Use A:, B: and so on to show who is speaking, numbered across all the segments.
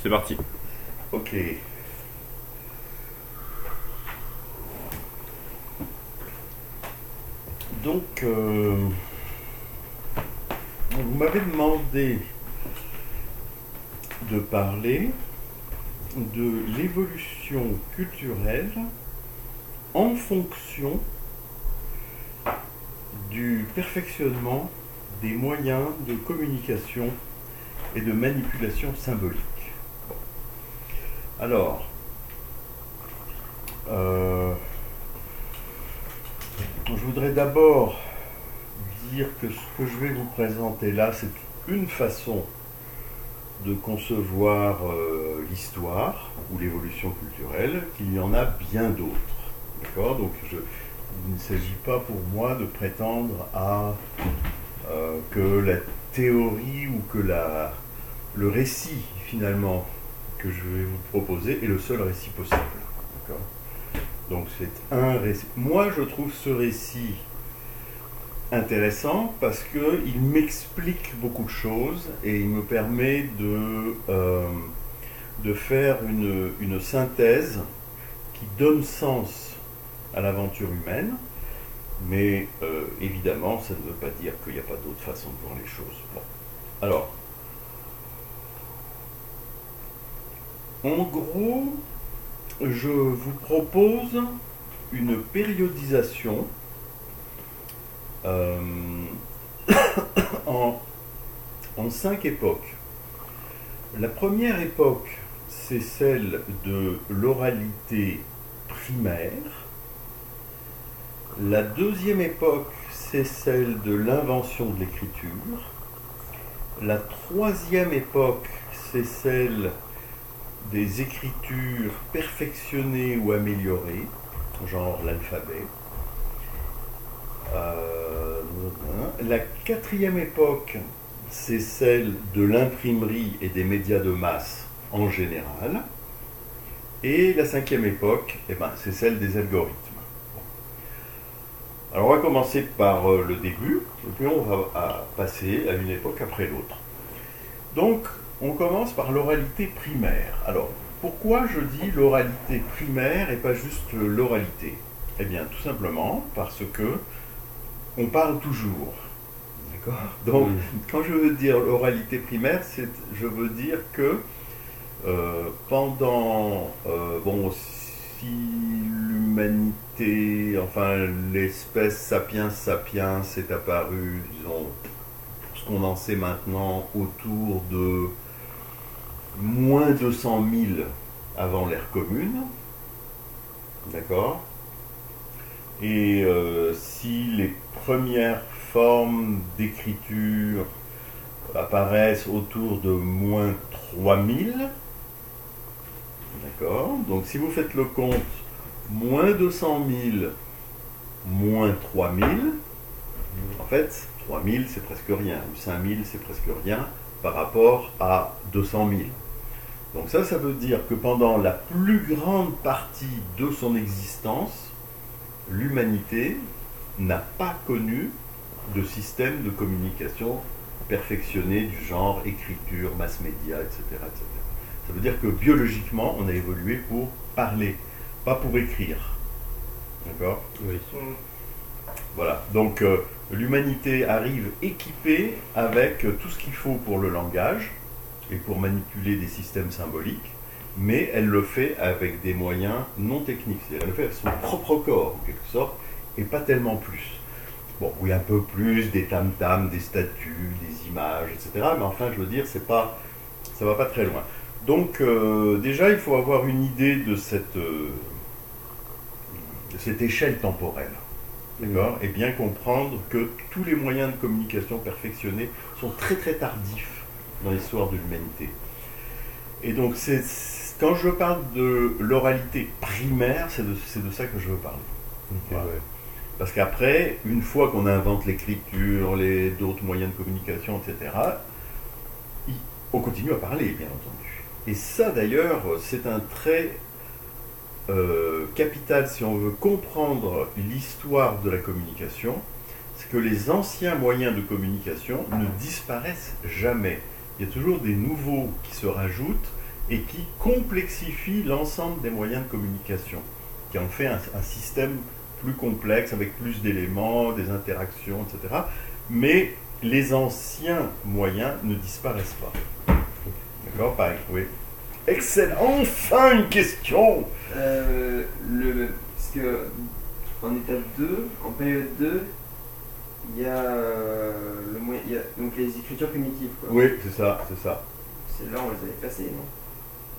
A: C'est parti.
B: Ok. Donc, vous m'avez demandé de parler de l'évolution culturelle en fonction du perfectionnement des moyens de communication et de manipulation symbolique. Bon. Alors, je voudrais d'abord dire que ce que je vais vous présenter là, c'est une façon de concevoir l'histoire ou l'évolution culturelle, qu'il y en a bien d'autres. D'accord ? Donc il ne s'agit pas pour moi de prétendre à que la théorie ou que le récit finalement que je vais vous proposer est le seul récit possible. D'accord ? Donc c'est un récit. Moi je trouve ce récit intéressant parce qu'il m'explique beaucoup de choses et il me permet de faire une synthèse qui donne sens à l'aventure humaine, mais évidemment ça ne veut pas dire qu'il n'y a pas d'autre façon de voir les choses. Bon. Alors, en gros, je vous propose une périodisation en 5 époques. La première époque, c'est celle de l'oralité primaire. La deuxième époque, c'est celle de l'invention de l'écriture. La troisième époque, c'est celle des écritures perfectionnées ou améliorées, genre l'alphabet. La quatrième époque, c'est celle de l'imprimerie et des médias de masse en général. Et la cinquième époque, c'est celle des algorithmes. Alors on va commencer par le début, et puis on va passer à une époque après l'autre. Donc on commence par l'oralité primaire. Alors pourquoi je dis l'oralité primaire et pas juste l'oralité ? Eh bien tout simplement parce que on parle toujours. D'accord ? Donc, quand je veux dire l'oralité primaire, je veux dire que pendant, si l'humanité, enfin l'espèce sapiens sapiens est apparue, disons, ce qu'on en sait maintenant, autour de moins 200 000 avant l'ère commune, d'accord ? Et si les premières formes d'écriture apparaissent autour de moins 3000, d'accord ? Donc si vous faites le compte, moins 200 000, moins 3000, en fait, 3000 c'est presque rien, ou 5000 c'est presque rien par rapport à 200 000. Donc ça veut dire que pendant la plus grande partie de son existence, l'humanité n'a pas connu de système de communication perfectionné du genre écriture, mass média, etc., etc. Ça veut dire que biologiquement, on a évolué pour parler, pas pour écrire. D'accord ?
A: Oui.
B: Voilà. Donc l'humanité arrive équipée avec tout ce qu'il faut pour le langage et pour manipuler des systèmes symboliques, mais elle le fait avec des moyens non techniques. C'est-à-dire elle le fait avec son propre corps, en quelque sorte, et pas tellement plus. Bon, oui, un peu plus, des tam-tams, des statues, des images, etc. Mais enfin, je veux dire, ça va pas très loin. Donc, déjà, il faut avoir une idée de cette échelle temporelle. D'accord ? Et bien comprendre que tous les moyens de communication perfectionnés sont très très tardifs dans l'histoire de l'humanité. Et donc, quand je parle de l'oralité primaire, c'est de ça que je veux parler. Voilà.
A: Ouais.
B: Parce qu'après, une fois qu'on invente l'écriture, d'autres moyens de communication, etc., on continue à parler, bien entendu. Et ça, d'ailleurs, c'est un trait capital si on veut comprendre l'histoire de la communication, c'est que les anciens moyens de communication ne disparaissent jamais. Il y a toujours des nouveaux qui se rajoutent et qui complexifie l'ensemble des moyens de communication, qui en fait un système plus complexe, avec plus d'éléments, des interactions, etc. Mais les anciens moyens ne disparaissent pas. D'accord? Pareil, oui. Excellent! Enfin une question!
A: Parce que en étape 2, en période 2, il y a, donc les écritures primitives. Quoi.
B: Oui, c'est ça, c'est ça.
A: Celles-là, on les a effacées, non?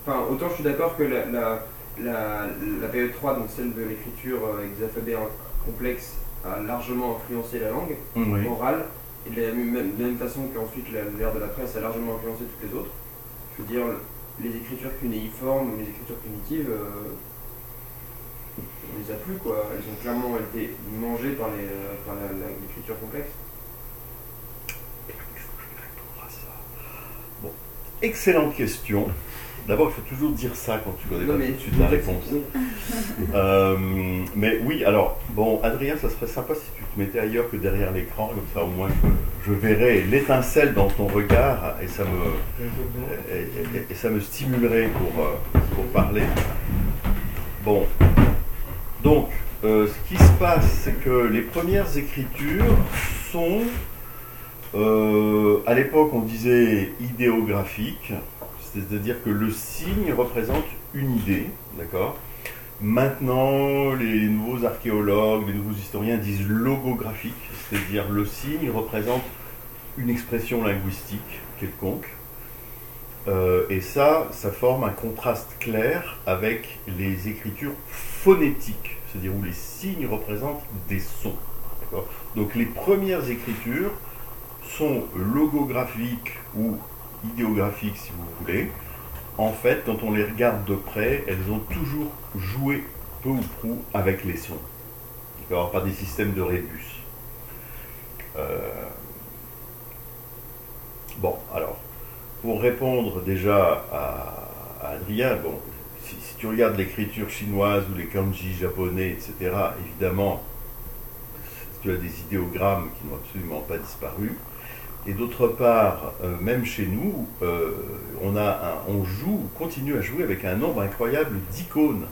A: Enfin, autant je suis d'accord que la période 3, donc celle de l'écriture avec des alphabets complexes, a largement influencé la langue orale, et de la même façon qu'ensuite l'ère de la presse a largement influencé toutes les autres. Je veux dire, les écritures cunéiformes ou les écritures primitives, on les a plus, quoi. Elles ont clairement été mangées par l'écriture complexe.
B: Bon, excellente question. D'abord, il faut toujours dire ça quand tu connais pas tout de suite la réponse. Mais oui, alors, bon, Adrien, ça serait sympa si tu te mettais ailleurs que derrière l'écran, comme ça au moins je verrais l'étincelle dans ton regard et ça me stimulerait pour parler. Bon, donc, ce qui se passe, c'est que les premières écritures sont, à l'époque on disait idéographiques, c'est-à-dire que le signe représente une idée, d'accord? Maintenant, les nouveaux archéologues, les nouveaux historiens disent logographique, c'est-à-dire le signe représente une expression linguistique quelconque. Et ça forme un contraste clair avec les écritures phonétiques, c'est-à-dire où les signes représentent des sons. D'accord? Donc les premières écritures sont logographiques ou idéographiques si vous voulez. En fait, quand on les regarde de près, elles ont toujours joué peu ou prou avec les sons. D'accord? Par des systèmes de rébus. Bon, alors, pour répondre déjà à Adrien, bon, si tu regardes l'écriture chinoise ou les kanji japonais, etc., évidemment, tu as des idéogrammes qui n'ont absolument pas disparu. Et d'autre part, même chez nous, on continue à jouer avec un nombre incroyable d'icônes,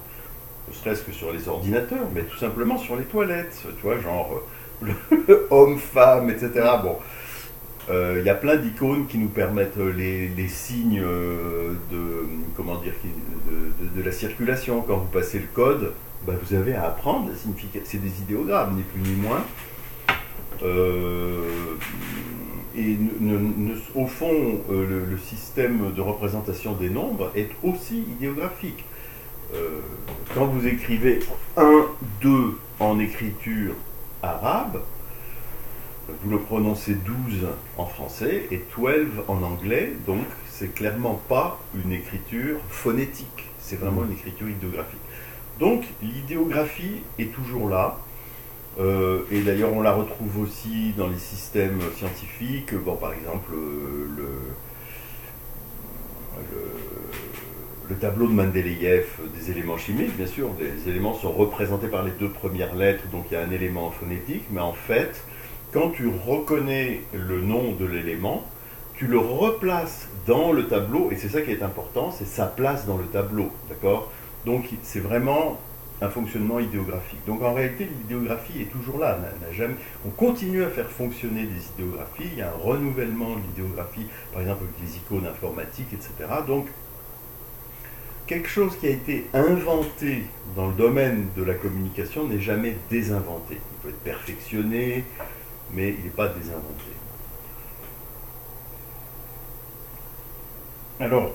B: ne serait-ce que sur les ordinateurs, mais tout simplement sur les toilettes, tu vois, genre homme, femme, etc. Bon, il y a plein d'icônes qui nous permettent les signes de la circulation. Quand vous passez le code, ben, vous avez à apprendre la signification. C'est des idéogrammes, ni plus ni moins. Et au fond, le système de représentation des nombres est aussi idéographique. Quand vous écrivez 1, 2 en écriture arabe, vous le prononcez 12 en français et 12 en anglais, donc c'est clairement pas une écriture phonétique, c'est vraiment une écriture idéographique. Donc l'idéographie est toujours là. Et d'ailleurs on la retrouve aussi dans les systèmes scientifiques, bon, par exemple le tableau de Mendeleïev des éléments chimiques, bien sûr, les éléments sont représentés par les deux premières lettres, donc il y a un élément phonétique, mais en fait, quand tu reconnais le nom de l'élément, tu le replaces dans le tableau, et c'est ça qui est important, c'est sa place dans le tableau, d'accord? Donc c'est vraiment un fonctionnement idéographique. Donc en réalité, l'idéographie est toujours là. On continue à faire fonctionner des idéographies, il y a un renouvellement de l'idéographie, par exemple avec les icônes informatiques, etc. Donc, quelque chose qui a été inventé dans le domaine de la communication n'est jamais désinventé. Il peut être perfectionné, mais il n'est pas désinventé. Alors,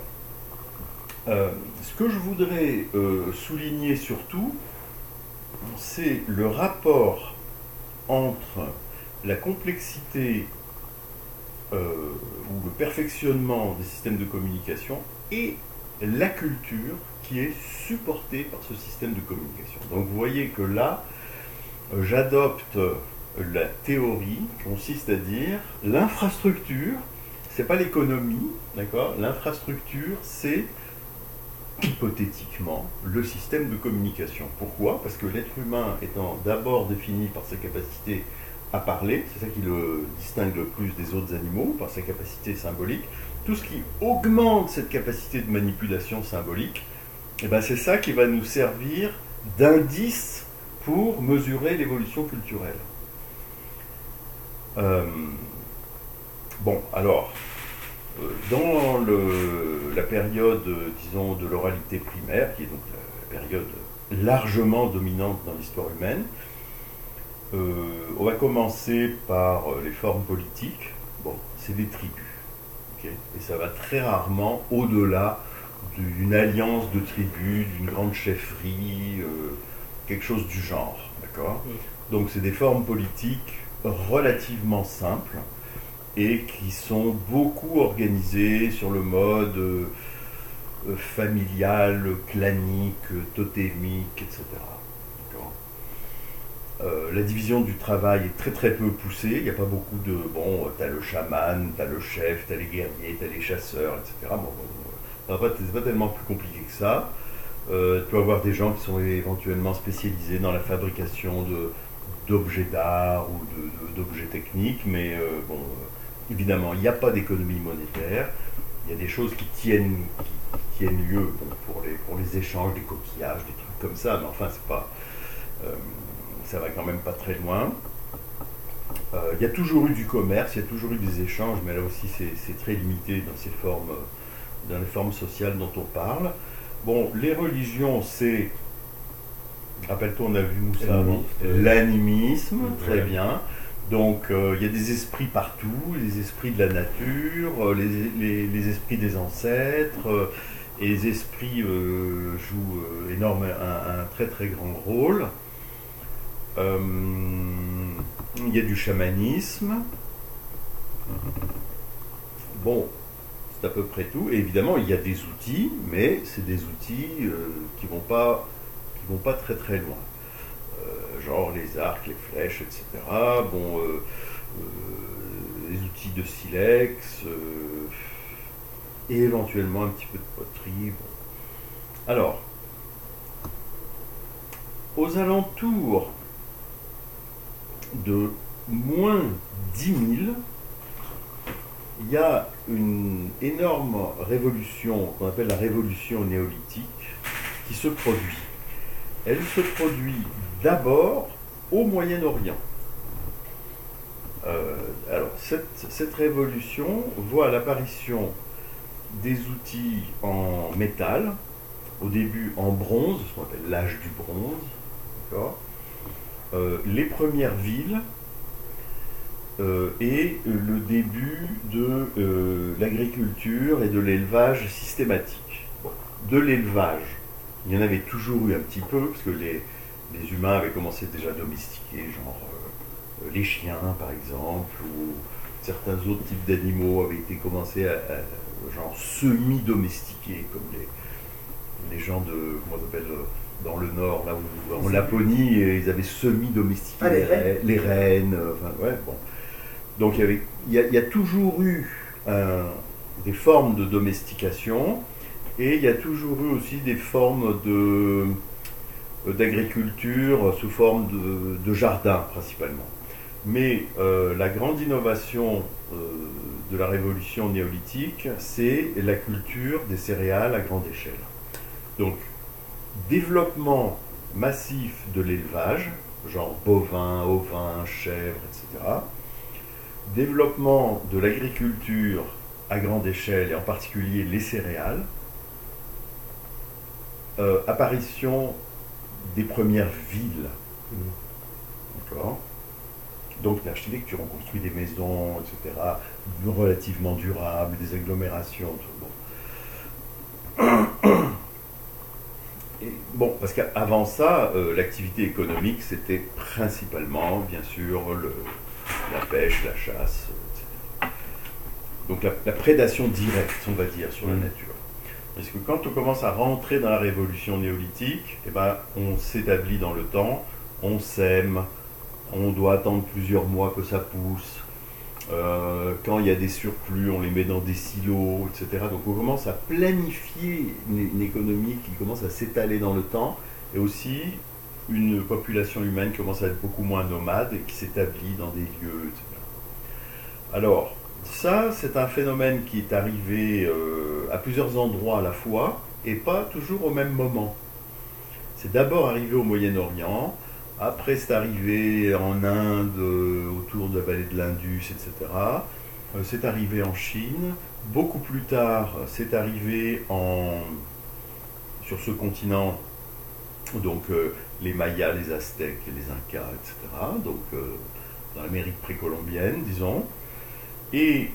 B: ce que je voudrais souligner surtout, c'est le rapport entre la complexité ou le perfectionnement des systèmes de communication et la culture qui est supportée par ce système de communication. Donc vous voyez que là, j'adopte la théorie qui consiste à dire l'infrastructure, c'est pas l'économie, d'accord? L'infrastructure, c'est hypothétiquement le système de communication. Pourquoi? Parce que l'être humain étant d'abord défini par sa capacité à parler, c'est ça qui le distingue le plus des autres animaux, par sa capacité symbolique. Tout ce qui augmente cette capacité de manipulation symbolique, eh ben c'est ça qui va nous servir d'indice pour mesurer l'évolution culturelle. Bon, alors, dans la période, disons, de l'oralité primaire, qui est donc la période largement dominante dans l'histoire humaine, on va commencer par les formes politiques. Bon, c'est des tribus. Okay, et ça va très rarement au-delà d'une alliance de tribus, d'une grande chefferie, quelque chose du genre. D'accord ? Donc c'est des formes politiques relativement simples et qui sont beaucoup organisées sur le mode familial, clanique, totémique, etc. La division du travail est très très peu poussée, il n'y a pas beaucoup de... Bon, t'as le chaman, t'as le chef, t'as les guerriers, t'as les chasseurs, etc. Bon, c'est pas tellement plus compliqué que ça. Tu peux avoir des gens qui sont éventuellement spécialisés dans la fabrication d'objets d'art ou d'objets techniques, mais bon, évidemment, il n'y a pas d'économie monétaire. Il y a des choses qui tiennent lieu bon, pour les échanges, des coquillages, des trucs comme ça, mais enfin, c'est pas... ça va quand même pas très loin. Il y a toujours eu du commerce, il y a toujours eu des échanges, mais là aussi c'est très limité dans les formes sociales dont on parle. Bon, les religions, c'est, rappelle-toi, on a vu Moussa avant, l'animisme, très bien. Donc il y a des esprits partout, les esprits de la nature, les esprits des ancêtres, et les esprits jouent un très très grand rôle. Il y a du chamanisme. Bon, c'est à peu près tout. Et évidemment, il y a des outils, mais c'est des outils qui vont pas très très loin. Genre les arcs, les flèches, etc. Bon, les outils de silex, et éventuellement un petit peu de poterie. Bon. Alors, aux alentours de moins 10 000, il y a une énorme révolution qu'on appelle la révolution néolithique qui se produit. Elle se produit d'abord au Moyen-Orient. Alors, cette révolution voit l'apparition des outils en métal, au début en bronze, ce qu'on appelle l'âge du bronze, d'accord ? Les premières villes et le début de l'agriculture et de l'élevage systématique. Bon, de l'élevage, il y en avait toujours eu un petit peu, parce que les humains avaient commencé déjà à domestiquer, genre les chiens par exemple, ou certains autres types d'animaux avaient été commencés à genre semi-domestiqués, comme les gens de, comment on appelle, dans le nord, là où en Laponie, ils avaient semi-domestiqué les rennes, enfin, ouais, bon. Donc il y a toujours eu des formes de domestication, et il y a toujours eu aussi des formes d'agriculture sous forme de jardin principalement. Mais la grande innovation de la révolution néolithique, c'est la culture des céréales à grande échelle. Donc, développement massif de l'élevage, genre bovin, ovin, chèvre, etc. Développement de l'agriculture à grande échelle, et en particulier les céréales. Apparition des premières villes. D'accord ? Donc l'architecture, on construit des maisons, etc., relativement durables, des agglomérations, tout. Bon. Et, bon, parce qu'avant ça, l'activité économique, c'était principalement, bien sûr, la pêche, la chasse, etc. Donc la prédation directe, on va dire, sur la nature. Parce que quand on commence à rentrer dans la révolution néolithique, eh ben, on s'établit dans le temps, on sème, on doit attendre plusieurs mois que ça pousse. Quand il y a des surplus, on les met dans des silos, etc. Donc on commence à planifier une économie qui commence à s'étaler dans le temps, et aussi une population humaine commence à être beaucoup moins nomade et qui s'établit dans des lieux, etc. Alors, ça, c'est un phénomène qui est arrivé à plusieurs endroits à la fois et pas toujours au même moment. C'est d'abord arrivé au Moyen-Orient, après c'est arrivé en Inde, autour de la vallée de l'Indus, etc. C'est arrivé en Chine. Beaucoup plus tard, c'est arrivé sur ce continent, donc les Mayas, les Aztèques, les Incas, etc. Donc dans l'Amérique précolombienne, disons. Et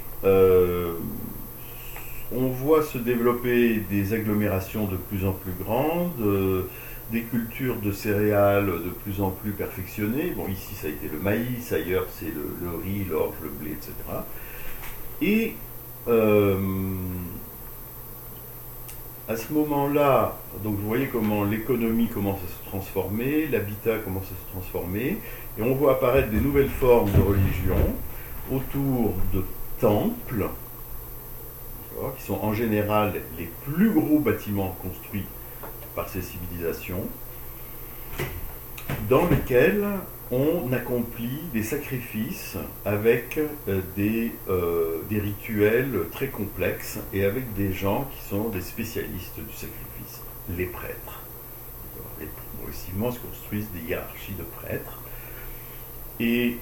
B: on voit se développer des agglomérations de plus en plus grandes, des cultures de céréales de plus en plus perfectionnées. Bon, ici, ça a été le maïs, ailleurs, c'est le riz, l'orge, le blé, etc. Et à ce moment-là, donc vous voyez comment l'économie commence à se transformer, l'habitat commence à se transformer, et on voit apparaître des nouvelles formes de religion autour de temples, qui sont en général les plus gros bâtiments construits par ces civilisations, dans lesquels on accomplit des sacrifices avec des rituels très complexes et avec des gens qui sont des spécialistes du sacrifice, les prêtres. Et progressivement se construisent des hiérarchies de prêtres. Et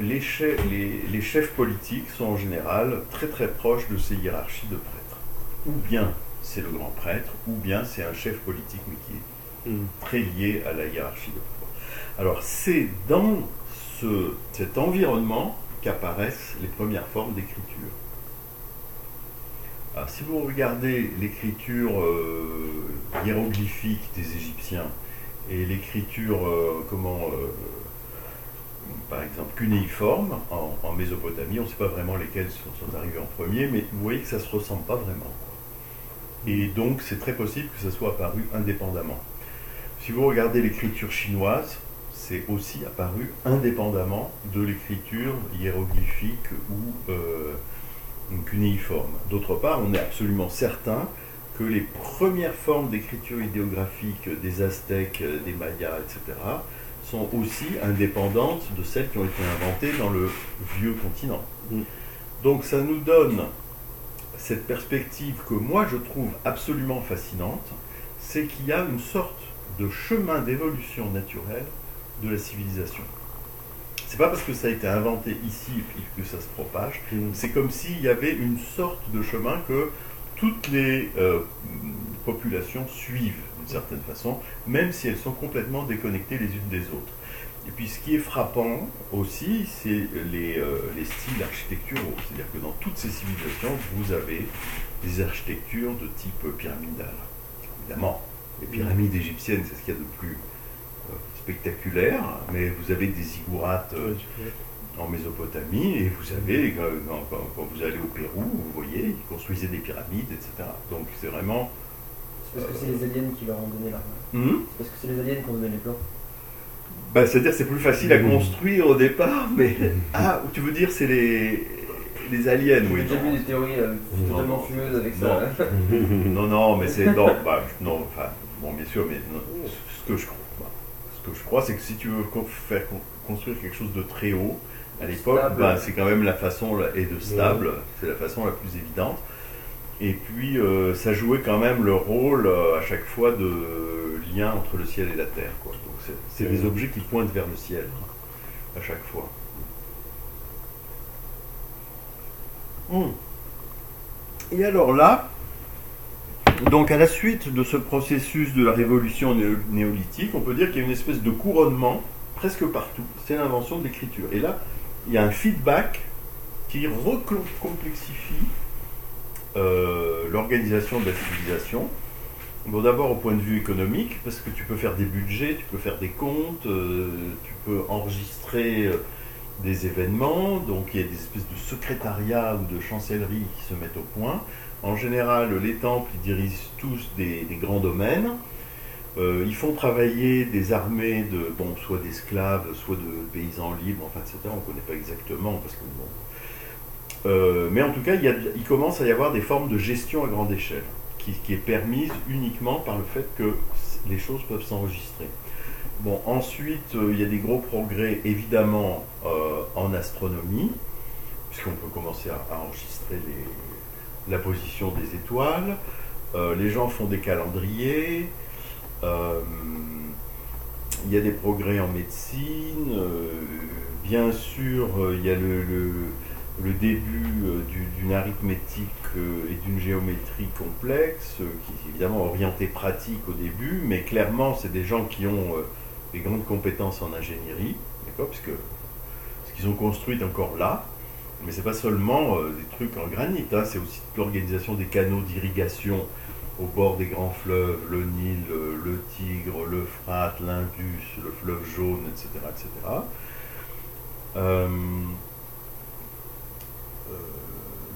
B: les chefs politiques sont en général très très proches de ces hiérarchies de prêtres. Ou bien c'est le grand prêtre, ou bien c'est un chef politique, mais qui est très lié à la hiérarchie de pouvoir. Alors c'est dans cet environnement qu'apparaissent les premières formes d'écriture. Alors si vous regardez l'écriture hiéroglyphique des Égyptiens et l'écriture par exemple cunéiforme en Mésopotamie, on ne sait pas vraiment lesquels sont arrivés en premier, mais vous voyez que ça ne se ressemble pas vraiment. Et donc c'est très possible que ça soit apparu indépendamment. Si vous regardez l'écriture chinoise, c'est aussi apparu indépendamment de l'écriture hiéroglyphique ou cunéiforme. D'autre part, on est absolument certain que les premières formes d'écriture idéographique des Aztèques, des Mayas, etc., sont aussi indépendantes de celles qui ont été inventées dans le vieux continent. Donc ça nous donne cette perspective que moi je trouve absolument fascinante, c'est qu'il y a une sorte de chemin d'évolution naturelle de la civilisation. C'est pas parce que ça a été inventé ici et que ça se propage, c'est comme s'il y avait une sorte de chemin que toutes les populations suivent d'une certaine façon, même si elles sont complètement déconnectées les unes des autres. Et puis ce qui est frappant aussi, c'est les styles architecturaux. C'est-à-dire que dans toutes ces civilisations, vous avez des architectures de type pyramidal. Évidemment, les pyramides égyptiennes, c'est ce qu'il y a de plus spectaculaire, mais vous avez des ziggourats en Mésopotamie, et vous avez, quand vous allez au Pérou, vous voyez, ils construisaient des pyramides, etc. Donc c'est vraiment...
A: C'est parce que c'est les aliens qui leur ont donné l'argent. C'est parce que c'est les aliens qui ont donné les plans.
B: Ben, c'est-à-dire c'est plus facile à construire au départ, mais... Ah, tu veux dire c'est les aliens, oui.
A: J'ai déjà vu des théories totalement fumeuses avec ça.
B: Non, mais c'est... Non, enfin, bon, bien sûr, mais non, ce que je crois, c'est que si tu veux faire construire quelque chose de très haut, à l'époque, c'est quand même la façon, et de stable, c'est la façon la plus évidente. Et puis, ça jouait quand même le rôle, à chaque fois, de lien entre le ciel et la terre, quoi. Donc, c'est des objets qui pointent vers le ciel, à chaque fois. Et alors là, donc à la suite de ce processus de la révolution néolithique, on peut dire qu'il y a une espèce de couronnement presque partout. C'est l'invention de l'écriture. Et là, il y a un feedback qui recomplexifie l'organisation de la civilisation. Bon, d'abord au point de vue économique, parce que tu peux faire des budgets, tu peux faire des comptes, tu peux enregistrer des événements, donc il y a des espèces de secrétariats ou de chancelleries qui se mettent au point. En général, les temples ils dirigent tous des grands domaines. Ils font travailler des armées soit d'esclaves, soit de paysans libres, enfin, etc. On ne connaît pas exactement, parce que mais en tout cas, il commence à y avoir des formes de gestion à grande échelle, qui est permise uniquement par le fait que les choses peuvent s'enregistrer. Bon, ensuite, il y a des gros progrès, évidemment, en astronomie, puisqu'on peut commencer à enregistrer la position des étoiles. Les gens font des calendriers. Il y a des progrès en médecine. Bien sûr, il y a le début d'une arithmétique et d'une géométrie complexe, qui est évidemment orientée pratique au début, mais clairement, c'est des gens qui ont des grandes compétences en ingénierie, d'accord, puisque ce qu'ils ont construit est encore là. Mais c'est pas seulement des trucs en granit, hein, c'est aussi l'organisation des canaux d'irrigation au bord des grands fleuves, le Nil, le Tigre, l'Euphrate, l'Indus, le fleuve jaune, etc. etc.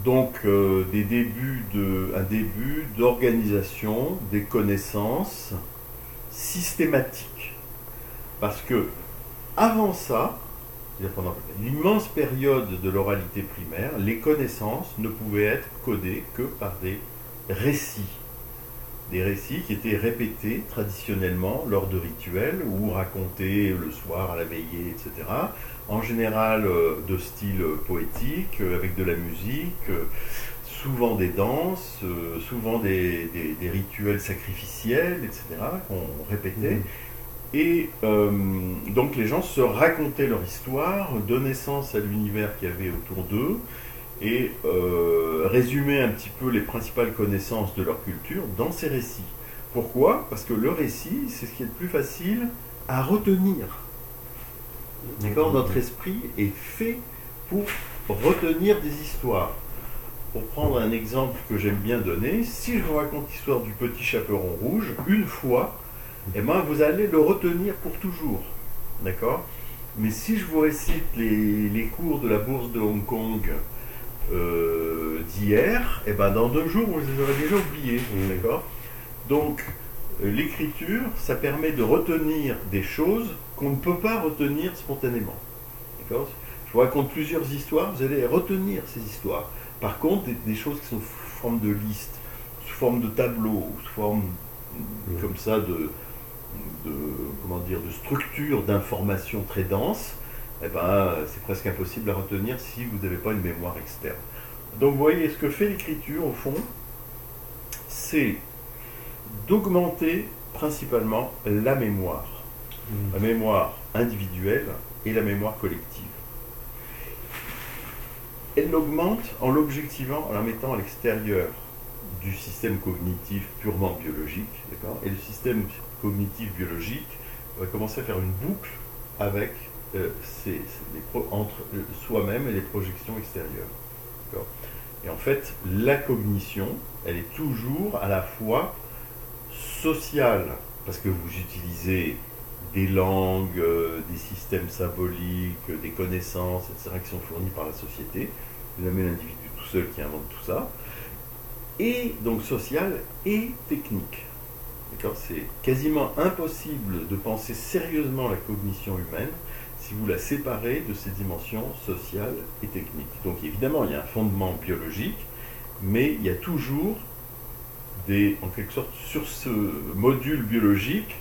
B: Donc un début d'organisation des connaissances systématiques. Parce que avant ça, pendant l'immense période de l'oralité primaire, les connaissances ne pouvaient être codées que par des récits. Des récits qui étaient répétés traditionnellement lors de rituels ou racontés le soir à la veillée, etc. En général de style poétique, avec de la musique, souvent des danses, souvent des rituels sacrificiels, etc. qu'on répétait. Et donc les gens se racontaient leur histoire, donnaient sens à l'univers qu'il y avait autour d'eux, et résumer un petit peu les principales connaissances de leur culture dans ces récits. Pourquoi ? Parce que le récit, c'est ce qui est le plus facile à retenir. D'accord ? Notre esprit est fait pour retenir des histoires. Pour prendre un exemple que j'aime bien donner, si je vous raconte l'histoire du petit chaperon rouge, une fois, eh ben, vous allez le retenir pour toujours. D'accord ? Mais si je vous récite les cours de la bourse de Hong Kong d'hier, et ben dans 2 jours, vous les aurez déjà oubliés. D'accord ? Donc, l'écriture, ça permet de retenir des choses qu'on ne peut pas retenir spontanément. D'accord ? Je vous raconte plusieurs histoires, vous allez retenir ces histoires. Par contre, des choses qui sont sous forme de liste, sous forme de tableau, sous forme comme ça de structure d'informations très dense, eh ben, c'est presque impossible à retenir si vous n'avez pas une mémoire externe. Donc vous voyez, ce que fait l'écriture, au fond, c'est d'augmenter principalement la mémoire individuelle et la mémoire collective. Elle l'augmente en l'objectivant, en la mettant à l'extérieur du système cognitif purement biologique, d'accord ? Et le système cognitif biologique va commencer à faire une boucle avec entre soi-même et les projections extérieures. D'accord ? Et en fait, la cognition, elle est toujours à la fois sociale, parce que vous utilisez des langues, des systèmes symboliques, des connaissances, etc., qui sont fournis par la société. Vous n'avez l'individu tout seul qui invente tout ça. Et donc sociale et technique. D'accord ? C'est quasiment impossible de penser sérieusement la cognition humaine si vous la séparez de ses dimensions sociales et techniques. Donc évidemment, il y a un fondement biologique, mais il y a toujours en quelque sorte, sur ce module biologique,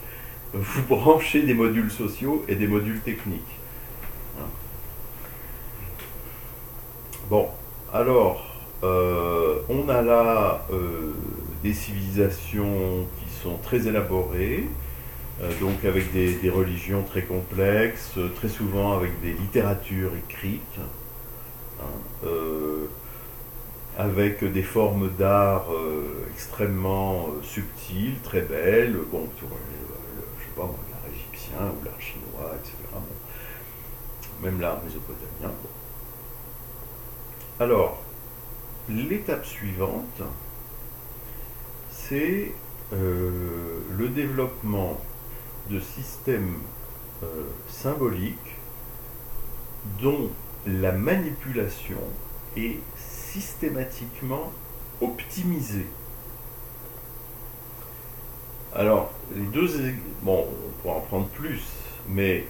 B: vous branchez des modules sociaux et des modules techniques. Bon, alors, on a là des civilisations qui sont très élaborées, donc avec des religions très complexes, très souvent avec des littératures écrites, avec des formes d'art extrêmement subtiles, très belles, bon, je sais pas, l'art égyptien ou l'art chinois, etc. Bon. Même l'art mésopotamien. Bon. Alors, l'étape suivante, c'est le développement de systèmes symboliques dont la manipulation est systématiquement optimisée. Alors, les deux, bon, on pourra en prendre plus, mais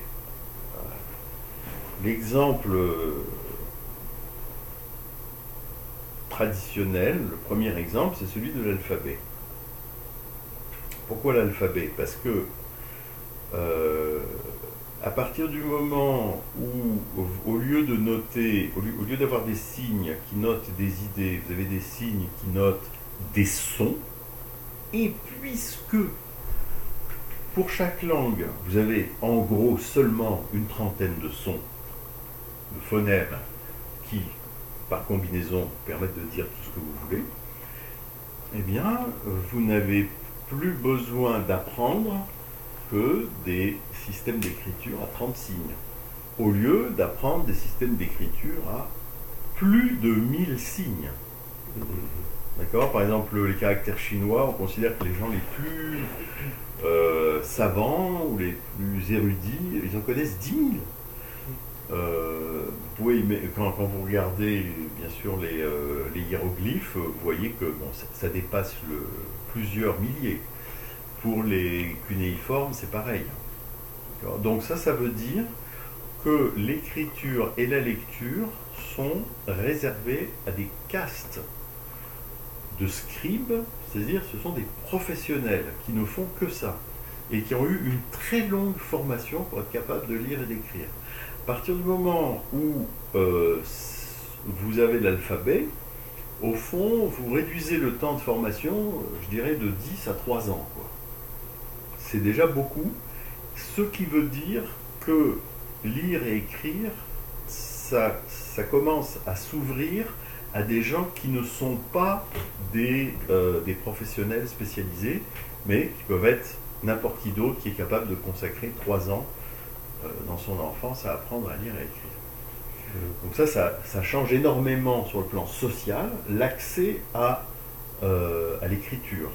B: l'exemple traditionnel, le premier exemple, c'est celui de l'alphabet. Pourquoi l'alphabet ? Parce que à partir du moment où, au lieu de noter, au lieu d'avoir des signes qui notent des idées, vous avez des signes qui notent des sons, et puisque pour chaque langue, vous avez en gros seulement une trentaine de sons, de phonèmes, qui, par combinaison, permettent de dire tout ce que vous voulez, eh bien, vous n'avez plus besoin d'apprendre que des systèmes d'écriture à 30 signes, au lieu d'apprendre des systèmes d'écriture à plus de 1000 signes. D'accord ? Par exemple, les caractères chinois, on considère que les gens les plus savants ou les plus érudits, ils en connaissent 10 000. Vous pouvez, quand vous regardez bien sûr les hiéroglyphes, vous voyez que bon, ça dépasse plusieurs milliers. Pour les cunéiformes, c'est pareil. Donc ça veut dire que l'écriture et la lecture sont réservées à des castes de scribes, c'est-à-dire ce sont des professionnels qui ne font que ça et qui ont eu une très longue formation pour être capables de lire et d'écrire. À partir du moment où vous avez l'alphabet, au fond, vous réduisez le temps de formation, je dirais, de 10 à 3 ans. C'est déjà beaucoup, ce qui veut dire que lire et écrire, ça commence à s'ouvrir à des gens qui ne sont pas des professionnels spécialisés, mais qui peuvent être n'importe qui d'autre qui est capable de consacrer 3 ans dans son enfance à apprendre à lire et à écrire. Donc ça change énormément sur le plan social, l'accès à l'écriture.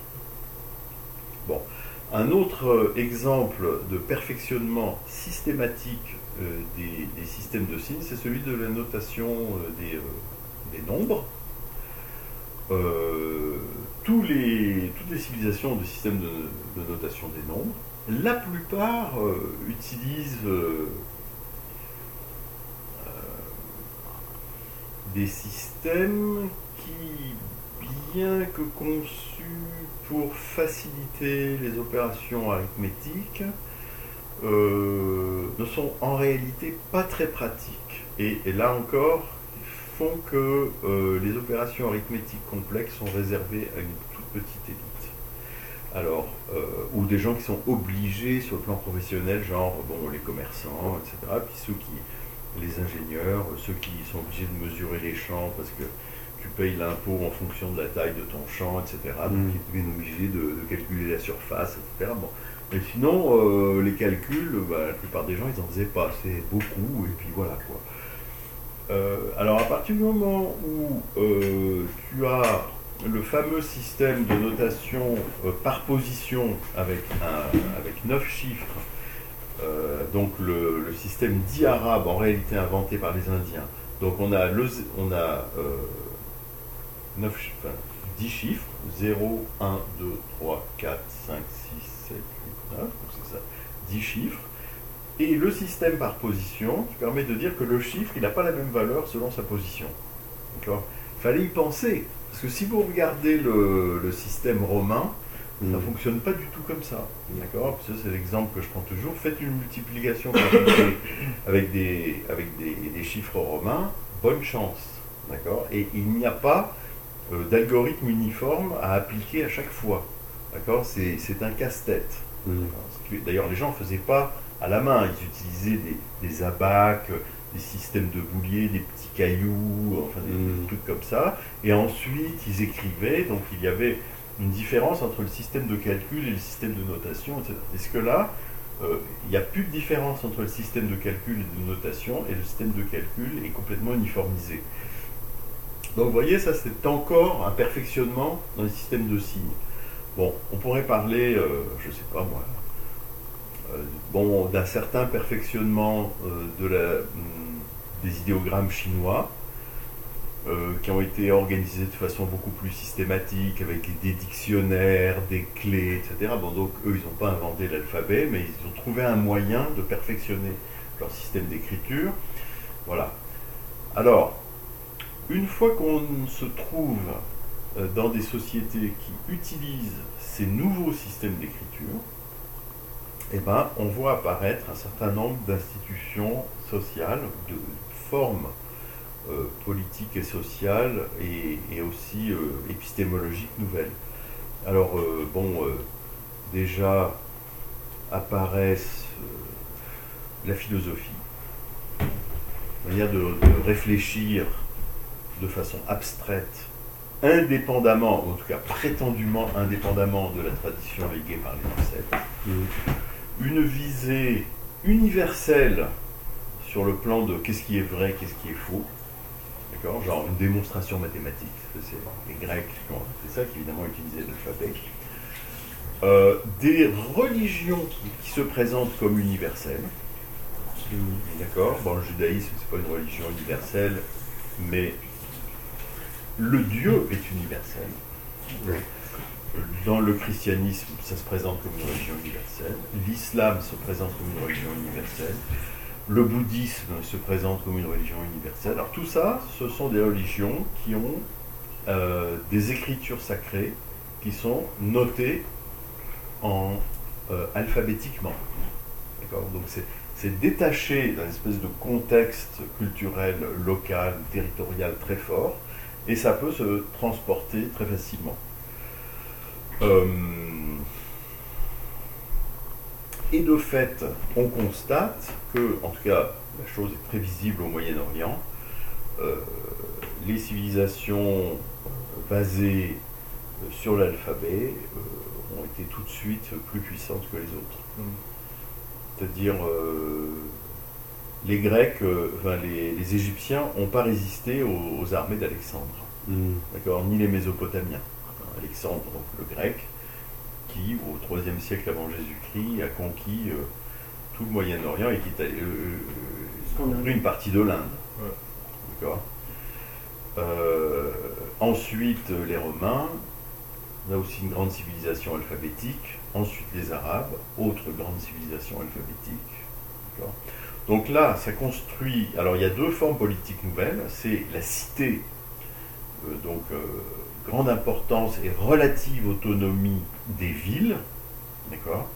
B: Bon. Un autre exemple de perfectionnement systématique des systèmes de signes, c'est celui de la notation des nombres. Toutes les civilisations de systèmes de notation des nombres, la plupart utilisent des systèmes qui, bien que conçus pour faciliter les opérations arithmétiques, ne sont en réalité pas très pratiques. Et là encore, font que les opérations arithmétiques complexes sont réservées à une toute petite élite. Alors, ou des gens qui sont obligés sur le plan professionnel, genre les commerçants, etc. Puis les ingénieurs, ceux qui sont obligés de mesurer les champs parce que tu payes l'impôt en fonction de la taille de ton champ, etc. Donc ils sont obligés de calculer la surface, etc. Bon. Mais sinon, les calculs, la plupart des gens, ils n'en faisaient pas. C'est beaucoup, et puis voilà quoi. Alors à partir du moment où tu as le fameux système de notation par position avec 9 chiffres, donc le système dit arabe, en réalité inventé par les Indiens. Donc on a 10 chiffres, 0, 1, 2, 3, 4, 5, 6, 7, 8, 9, donc c'est ça, 10 chiffres. Et le système par position qui permet de dire que le chiffre, il n'a pas la même valeur selon sa position. D'accord ? Il fallait y penser, parce que si vous regardez le système romain, ça ne fonctionne pas du tout comme ça. D'accord ? Ça, c'est l'exemple que je prends toujours. Faites une multiplication compliquée avec des chiffres romains, bonne chance. D'accord ? Et il n'y a pas d'algorithme uniforme à appliquer à chaque fois. D'accord ? C'est un casse-tête. D'ailleurs, les gens ne faisaient pas à la main, ils utilisaient des abacs, des systèmes de bouliers, des petits cailloux, enfin des trucs comme ça, et ensuite ils écrivaient, donc il y avait une différence entre le système de calcul et le système de notation, etc. Est-ce que là, il n'y a plus de différence entre le système de calcul et de notation, et le système de calcul est complètement uniformisé. Donc vous voyez, ça c'est encore un perfectionnement dans les systèmes de signes. Bon, on pourrait parler, je ne sais pas moi, d'un certain perfectionnement des idéogrammes chinois qui ont été organisés de façon beaucoup plus systématique avec des dictionnaires, des clés, etc. Bon, donc eux, ils n'ont pas inventé l'alphabet, mais ils ont trouvé un moyen de perfectionner leur système d'écriture. Voilà. Alors, une fois qu'on se trouve dans des sociétés qui utilisent ces nouveaux systèmes d'écriture, eh ben, on voit apparaître un certain nombre d'institutions sociales, de formes politiques et sociales et aussi épistémologiques nouvelles. Alors, déjà apparaissent la philosophie, manière de réfléchir de façon abstraite, indépendamment, en tout cas prétendument indépendamment de la tradition léguée par les ancêtres, une visée universelle sur le plan de qu'est-ce qui est vrai, qu'est-ce qui est faux, d'accord, genre une démonstration mathématique, c'est les Grecs qui ont fait ça, qui évidemment utilisaient l'alphabet, des religions qui se présentent comme universelles, d'accord, bon, le judaïsme c'est pas une religion universelle, mais le Dieu est universel. Dans le christianisme, ça se présente comme une religion universelle. L'islam se présente comme une religion universelle. Le bouddhisme se présente comme une religion universelle. Alors tout ça, ce sont des religions qui ont des écritures sacrées qui sont notées alphabétiquement. D'accord ? Donc c'est détaché d'un espèce de contexte culturel, local, territorial très fort, et ça peut se transporter très facilement. Et de fait, on constate que, en tout cas, la chose est très visible au Moyen-Orient, les civilisations basées sur l'alphabet ont été tout de suite plus puissantes que les autres. C'est-à-dire, les Grecs, les Égyptiens n'ont pas résisté aux armées d'Alexandre. D'accord, ni les Mésopotamiens. Alexandre, donc le grec, qui au IIIe siècle avant Jésus-Christ a conquis tout le Moyen-Orient et qui a compris une partie de l'Inde. D'accord. Ensuite, les Romains, on a aussi une grande civilisation alphabétique. Ensuite, les Arabes, autre grande civilisation alphabétique. D'accord. Donc là, ça construit. Alors, il y a deux formes politiques nouvelles. C'est la cité, grande importance et relative autonomie des villes, d'accord.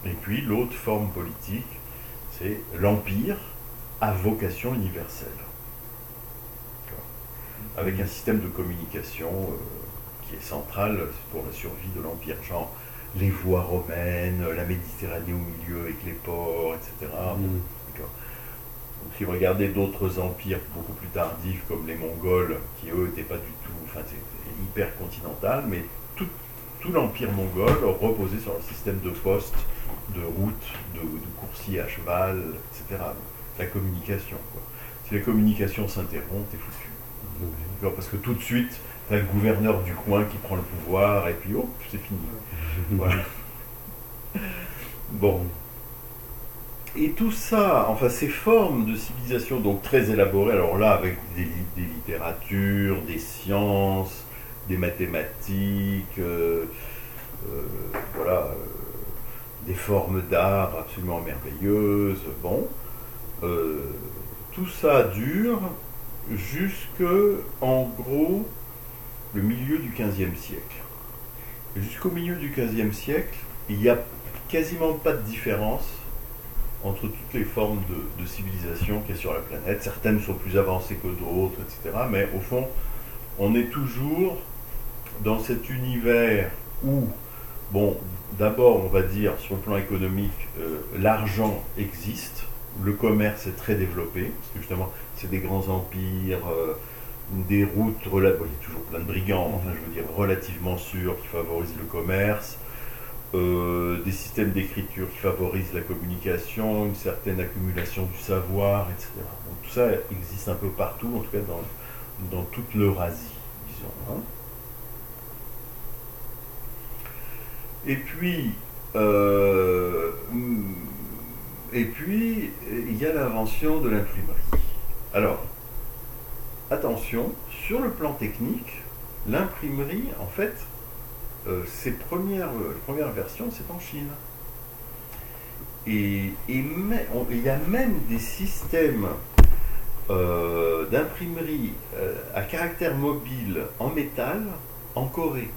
B: Et puis l'autre forme politique, c'est l'empire à vocation universelle, avec un système de communication qui est central pour la survie de l'empire, genre les voies romaines, la Méditerranée au milieu avec les ports, etc. D'accord. Donc, si vous regardez d'autres empires beaucoup plus tardifs comme les Mongols, qui eux n'étaient pas du tout, enfin c'est hyper continental, mais tout l'empire mongol reposait sur un système de postes, de routes, de coursiers à cheval, etc. La communication, quoi. Si la communication s'interrompt, t'es foutu. Parce que tout de suite, t'as le gouverneur du coin qui prend le pouvoir, et puis c'est fini. Voilà. Bon. Et tout ça, enfin ces formes de civilisation donc très élaborées, alors là avec des littératures, des sciences, des mathématiques, des formes d'art absolument merveilleuses, bon, tout ça dure jusque, en gros, le milieu du XVe siècle. Jusqu'au milieu du XVe siècle, il n'y a quasiment pas de différence entre toutes les formes de civilisation qu'il y a sur la planète. Certaines sont plus avancées que d'autres, etc. Mais au fond, on est toujours dans cet univers où, bon, d'abord, on va dire, sur le plan économique, l'argent existe, le commerce est très développé, parce que justement, c'est des grands empires, des routes, il y a toujours plein de brigands, enfin, je veux dire, relativement sûrs, qui favorisent le commerce, des systèmes d'écriture qui favorisent la communication, une certaine accumulation du savoir, etc. Donc tout ça existe un peu partout, en tout cas dans toute l'Eurasie, disons. Hein. Et puis, il y a l'invention de l'imprimerie. Alors, attention, sur le plan technique, l'imprimerie, en fait, ses premières versions, c'est en Chine. Et il y a même des systèmes d'imprimerie à caractère mobile en métal en Corée.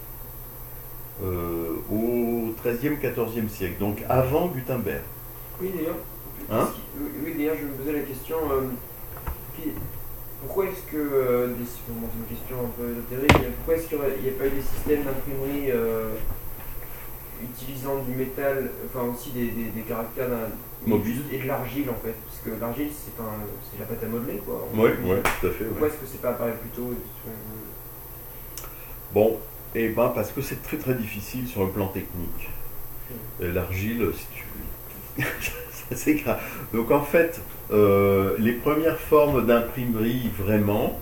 B: au XIIIe, XIVe siècle, donc avant Gutenberg.
A: Oui, d'ailleurs.
B: Hein?
A: Oui, d'ailleurs, je me posais la question. Pourquoi est-ce que. C'est une question un peu ésotérique, mais pourquoi est-ce qu'il n'y a pas eu des systèmes d'imprimerie utilisant du métal, enfin aussi des caractères
B: mobile
A: et de l'argile en fait? Parce que l'argile, c'est la pâte à modeler, quoi.
B: Oui, tout à fait.
A: Pourquoi est-ce que c'est pas apparu plus tôt?
B: Bon, et ben parce que c'est très très difficile sur le plan technique. L'argile, si tu. C'est grave. Donc en fait, les premières formes d'imprimerie vraiment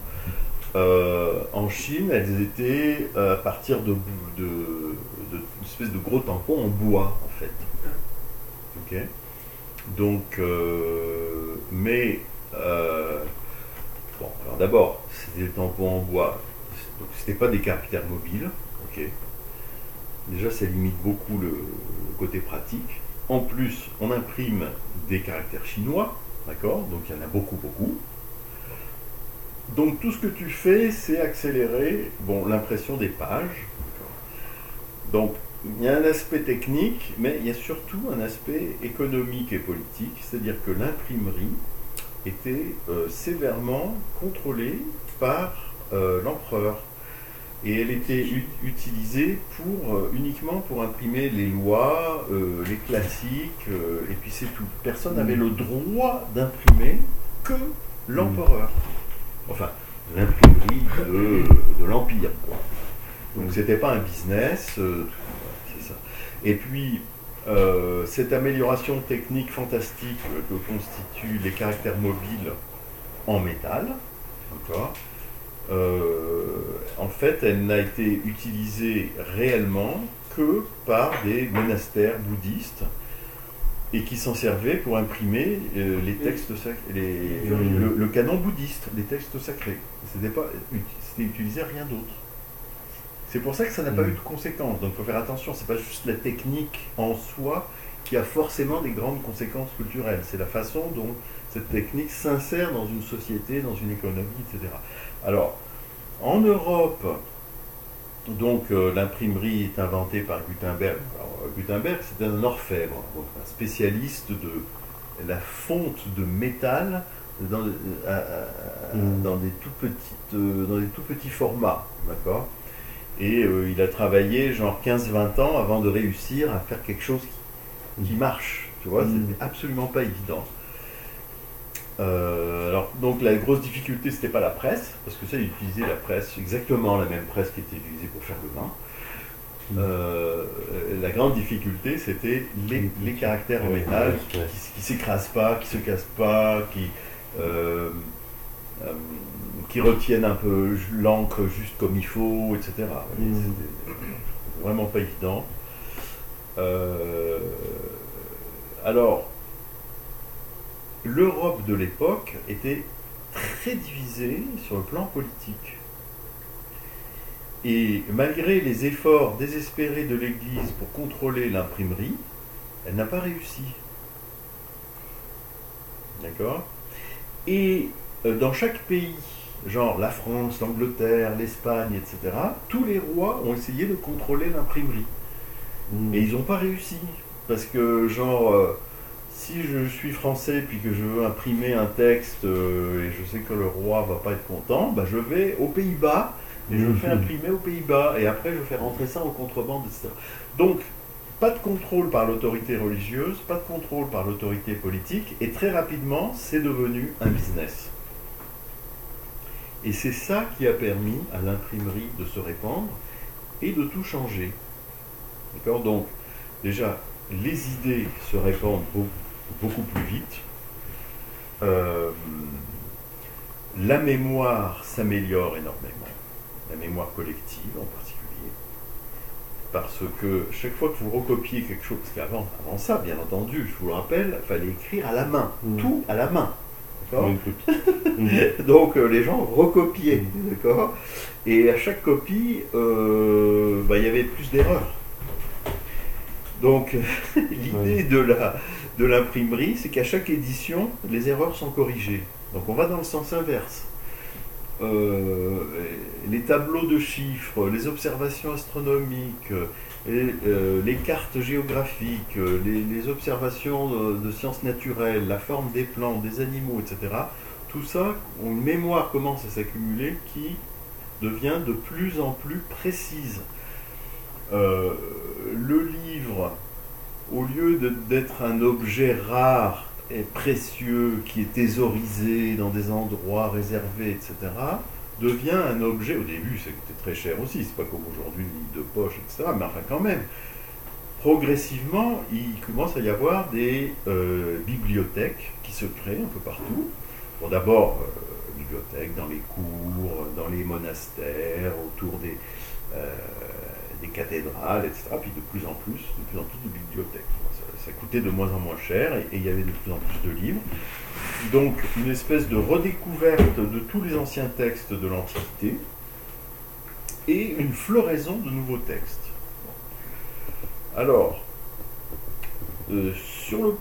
B: en Chine, elles étaient à partir d'une espèce de gros tampons en bois en fait. Ok. Donc, mais bon, alors d'abord, c'était des tampons en bois, donc c'était pas des caractères mobiles. Ok. Déjà, ça limite beaucoup le côté pratique. En plus, on imprime des caractères chinois, d'accord? Donc il y en a beaucoup, beaucoup. Donc tout ce que tu fais, c'est accélérer l'impression des pages. Donc il y a un aspect technique, mais il y a surtout un aspect économique et politique, c'est-à-dire que l'imprimerie était sévèrement contrôlée par l'empereur. Et elle était utilisée uniquement pour imprimer les lois, les classiques, et puis c'est tout. Personne n'avait le droit d'imprimer que l'empereur. Enfin, l'imprimerie de l'Empire, quoi. Donc c'était pas un business, c'est ça. Et puis, cette amélioration technique fantastique que constituent les caractères mobiles en métal, d'accord, en fait, elle n'a été utilisée réellement que par des monastères bouddhistes et qui s'en servaient pour imprimer les textes sacrés, le canon bouddhiste, les textes sacrés. C'était utilisé à rien d'autre. C'est pour ça que ça n'a pas eu de conséquences. Donc il faut faire attention, c'est pas juste la technique en soi qui a forcément des grandes conséquences culturelles. C'est la façon dont cette technique s'insère dans une société, dans une économie, etc. Alors, en Europe, donc l'imprimerie est inventée par Gutenberg. Alors, Gutenberg, c'était un orfèvre, donc un spécialiste de la fonte de métal dans des tout petits formats, d'accord. Et il a travaillé genre 15-20 ans avant de réussir à faire quelque chose qui marche, tu vois, c'était absolument pas évident. Alors, donc la grosse difficulté, c'était pas la presse, parce que ça, il utilisait la presse, exactement la même presse qui était utilisée pour faire le vin. La grande difficulté, c'était les caractères en métal qui s'écrasent pas, qui se cassent pas, qui retiennent un peu l'encre juste comme il faut, etc. C'était vraiment pas évident. Alors, l'Europe de l'époque était très divisée sur le plan politique. Et malgré les efforts désespérés de l'Église pour contrôler l'imprimerie, elle n'a pas réussi. D'accord? Et dans chaque pays, genre la France, l'Angleterre, l'Espagne, etc., tous les rois ont essayé de contrôler l'imprimerie. Et ils n'ont pas réussi. Parce que, genre, si je suis français puis que je veux imprimer un texte et je sais que le roi va pas être content, bah, je vais aux Pays-Bas et je le fais imprimer aux Pays-Bas. Et après, je fais rentrer ça en contrebande, etc. Donc, pas de contrôle par l'autorité religieuse, pas de contrôle par l'autorité politique, et très rapidement, c'est devenu un business. Et c'est ça qui a permis à l'imprimerie de se répandre et de tout changer. D'accord? Donc, déjà, les idées se répandent beaucoup plus vite. La mémoire s'améliore énormément. La mémoire collective en particulier. Parce que chaque fois que vous recopiez quelque chose, parce qu'avant ça, bien entendu, je vous le rappelle, il fallait écrire à la main. Tout à la main. Donc les gens recopiaient, d'accord. Et à chaque copie, il y avait plus d'erreurs. Donc l'idée de l'imprimerie, c'est qu'à chaque édition, les erreurs sont corrigées. Donc on va dans le sens inverse. les tableaux de chiffres, les observations astronomiques, les cartes géographiques, les observations de sciences naturelles, la forme des plantes, des animaux, etc. Tout ça, une mémoire commence à s'accumuler qui devient de plus en plus précise. Le livre, au lieu d'être un objet rare et précieux qui est thésaurisé dans des endroits réservés, etc., devient un objet, au début c'était très cher aussi, c'est pas comme aujourd'hui une livre de poche, etc., mais enfin quand même, progressivement, il commence à y avoir des bibliothèques qui se créent un peu partout. Bon, d'abord, bibliothèques dans les cours, dans les monastères, autour des cathédrales, etc., puis de plus en plus de bibliothèques. Ça coûtait de moins en moins cher et il y avait de plus en plus de livres. Donc une espèce de redécouverte de tous les anciens textes de l'Antiquité et une floraison de nouveaux textes. Alors, sur le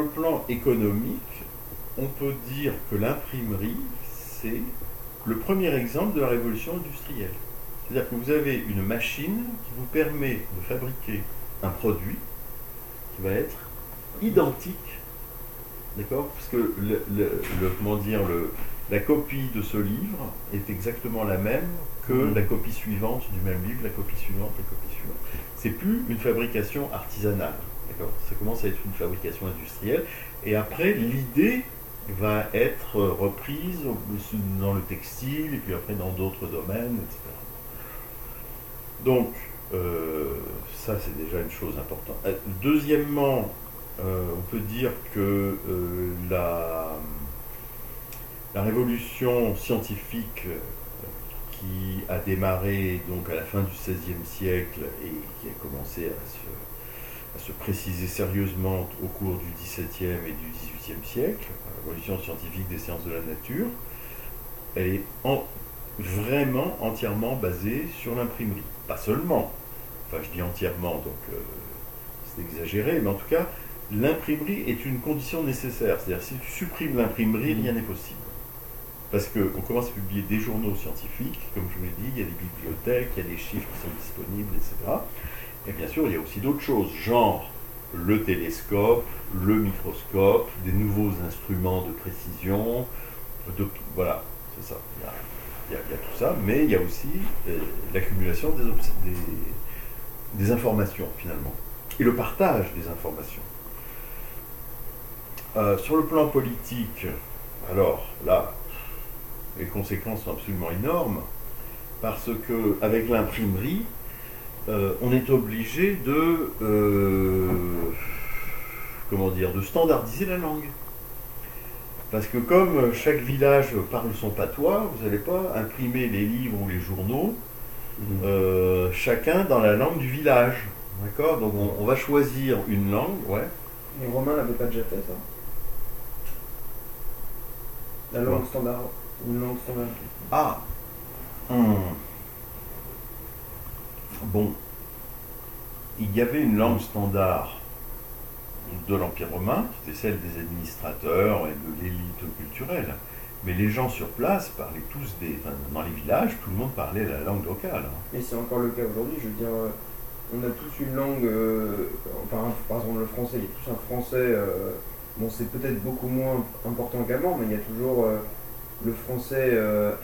B: plan économique, on peut dire que l'imprimerie, c'est le premier exemple de la révolution industrielle. C'est-à-dire que vous avez une machine qui vous permet de fabriquer un produit qui va être identique, d'accord? Parce que la copie de ce livre est exactement la même que la copie suivante du même livre, la copie suivante, la copie suivante. C'est plus une fabrication artisanale, d'accord? Ça commence à être une fabrication industrielle, et après l'idée va être reprise dans le textile, et puis après dans d'autres domaines, etc. Donc, ça c'est déjà une chose importante. Deuxièmement, on peut dire que la révolution scientifique qui a démarré donc à la fin du XVIe siècle et qui a commencé à se préciser sérieusement au cours du XVIIe et du XVIIIe siècle, la révolution scientifique des sciences de la nature, elle est vraiment entièrement basée sur l'imprimerie. Pas seulement, enfin je dis entièrement, donc c'est exagéré, mais en tout cas, l'imprimerie est une condition nécessaire. C'est-à-dire si tu supprimes l'imprimerie, rien n'est possible. Parce qu'on commence à publier des journaux scientifiques, comme je vous l'ai dit, il y a des bibliothèques, il y a des chiffres qui sont disponibles, etc. Et bien sûr, il y a aussi d'autres choses, genre le télescope, le microscope, des nouveaux instruments de précision, voilà, c'est ça. Il y a tout ça, mais il y a aussi l'accumulation des informations, finalement, et le partage des informations. Sur le plan politique, alors là, les conséquences sont absolument énormes, parce qu'avec l'imprimerie, on est obligé de standardiser la langue. Parce que comme chaque village parle son patois, vous n'allez pas imprimer les livres ou les journaux, chacun dans la langue du village. D'accord? Donc on va choisir une langue, ouais.
A: Les Romains n'avaient pas déjà fait ça? La langue standard. Une langue standard.
B: Ah. Bon. Il y avait une langue standard de l'Empire romain, c'était celle des administrateurs et de l'élite culturelle. Mais les gens sur place parlaient tous dans les villages, tout le monde parlait la langue locale.
A: Et c'est encore le cas aujourd'hui, je veux dire, on a tous une langue, par exemple le français, il y a tous un français, bon c'est peut-être beaucoup moins important qu'avant, mais il y a toujours le français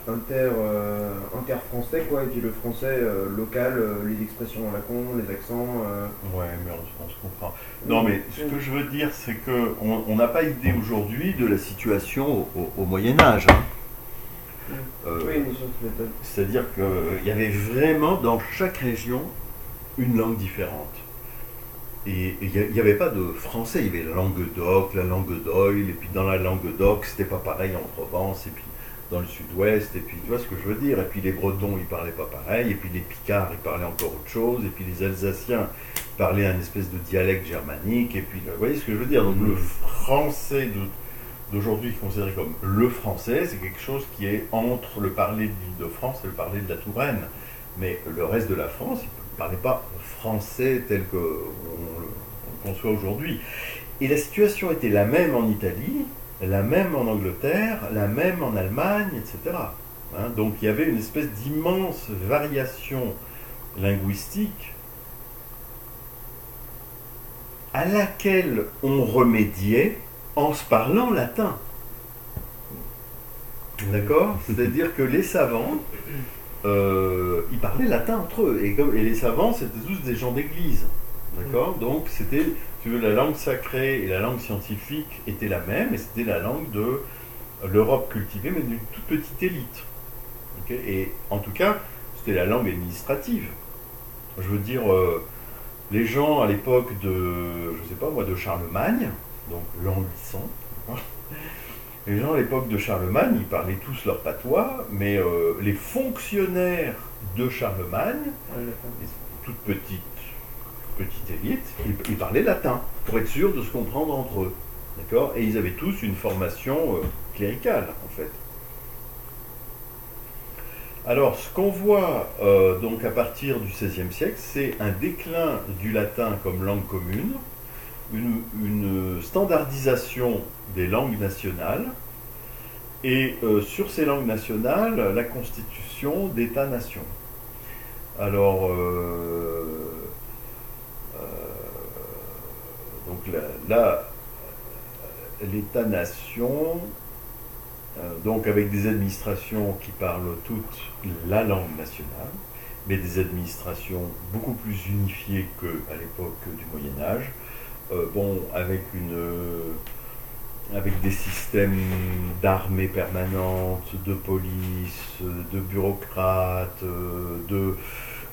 A: inter-français, quoi, et puis le français local, les expressions à la con, les accents.
B: Ouais, mais on se comprend. Non, mais ce que je veux dire, c'est qu'on n'a pas idée aujourd'hui de la situation au Moyen-Âge.
A: Oui, mais ça m'étonne.
B: C'est-à-dire qu'il y avait vraiment dans chaque région une langue différente. Et il n'y avait pas de français, il y avait la Languedoc, la Languedoil, et puis dans la Languedoc, c'était pas pareil en Provence, et puis dans le sud-ouest, et puis tu vois ce que je veux dire, et puis les Bretons, ils parlaient pas pareil, et puis les Picards, ils parlaient encore autre chose, et puis les Alsaciens parlaient un espèce de dialecte germanique, et puis, vous voyez ce que je veux dire, donc le français d'aujourd'hui, considéré comme le français, c'est quelque chose qui est entre le parler de l'Île-de-France et le parler de la Touraine, mais le reste de la France, ils ne parlaient pas français tel qu'on le conçoit aujourd'hui. Et la situation était la même en Italie, la même en Angleterre, la même en Allemagne, etc. Hein, donc il y avait une espèce d'immense variation linguistique à laquelle on remédiait en se parlant latin. D'accord? C'est-à-dire que les savants, ils parlaient latin entre eux. Et les savants, c'était tous des gens d'église. D'accord? Donc c'était, si tu veux, la langue sacrée et la langue scientifique étaient la même, et c'était la langue de l'Europe cultivée, mais d'une toute petite élite. Okay? Et en tout cas, c'était la langue administrative. Je veux dire, les gens à l'époque de, je sais pas moi, de Charlemagne, donc l'an 800, les gens à l'époque de Charlemagne, ils parlaient tous leur patois, mais les fonctionnaires de Charlemagne, les toutes petite élite, ils parlaient latin, pour être sûr de se comprendre entre eux. D'accord? Et ils avaient tous une formation cléricale, en fait. Alors, ce qu'on voit donc à partir du XVIe siècle, c'est un déclin du latin comme langue commune, une standardisation des langues nationales, et sur ces langues nationales, la constitution d'États-nations. Alors, donc là, l'État-nation, donc avec des administrations qui parlent toutes la langue nationale, mais des administrations beaucoup plus unifiées qu'à l'époque du Moyen-Âge, bon, avec des systèmes d'armée permanente, de police, de bureaucrates,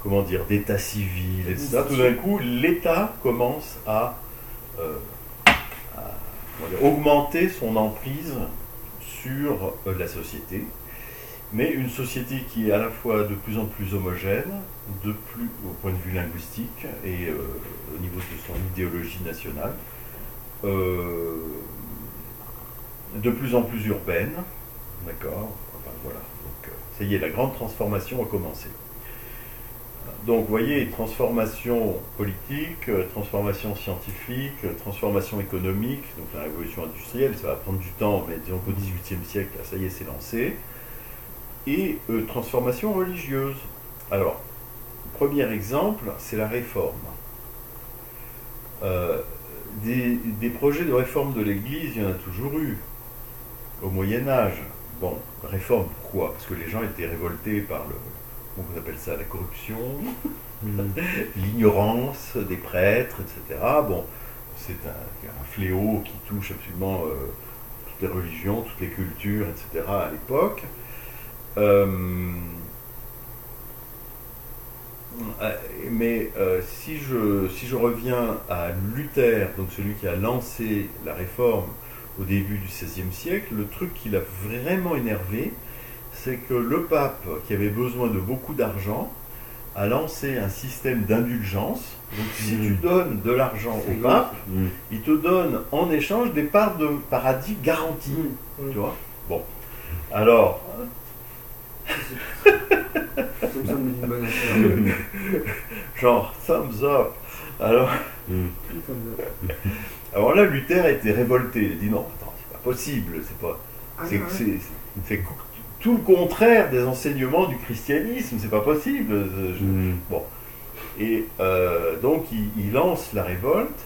B: comment dire, d'état civil, etc. Tout d'un coup, l'État commence à augmenter son emprise sur la société, mais une société qui est à la fois de plus en plus homogène, au point de vue linguistique et au niveau de son idéologie nationale, de plus en plus urbaine, d'accord, enfin, voilà, donc ça y est, la grande transformation a commencé. Donc, vous voyez, transformation politique, transformation scientifique, transformation économique, donc la révolution industrielle, ça va prendre du temps, mais disons qu'au XVIIIe siècle, là, ça y est, c'est lancé, et transformation religieuse. Alors, premier exemple, c'est la réforme. Des projets de réforme de l'Église, il y en a toujours eu. Au Moyen-Âge, bon, réforme, pourquoi? Parce que les gens étaient révoltés par comment on appelle ça, la corruption, l'ignorance des prêtres, etc. Bon, c'est un fléau qui touche absolument toutes les religions, toutes les cultures, etc. à l'époque. Mais si je reviens à Luther, donc celui qui a lancé la réforme au début du XVIe siècle, le truc qui l'a vraiment énervé, c'est que le pape, qui avait besoin de beaucoup d'argent, a lancé un système d'indulgence. Donc si tu donnes de l'argent au pape, il te donne en échange des parts de paradis garanties. Tu vois? Bon. Alors... genre, thumbs up. Alors là, Luther a été révolté. Il a dit non, attends, c'est pas possible. C'est tout le contraire des enseignements du christianisme, c'est pas possible. Bon. Et donc il lance la révolte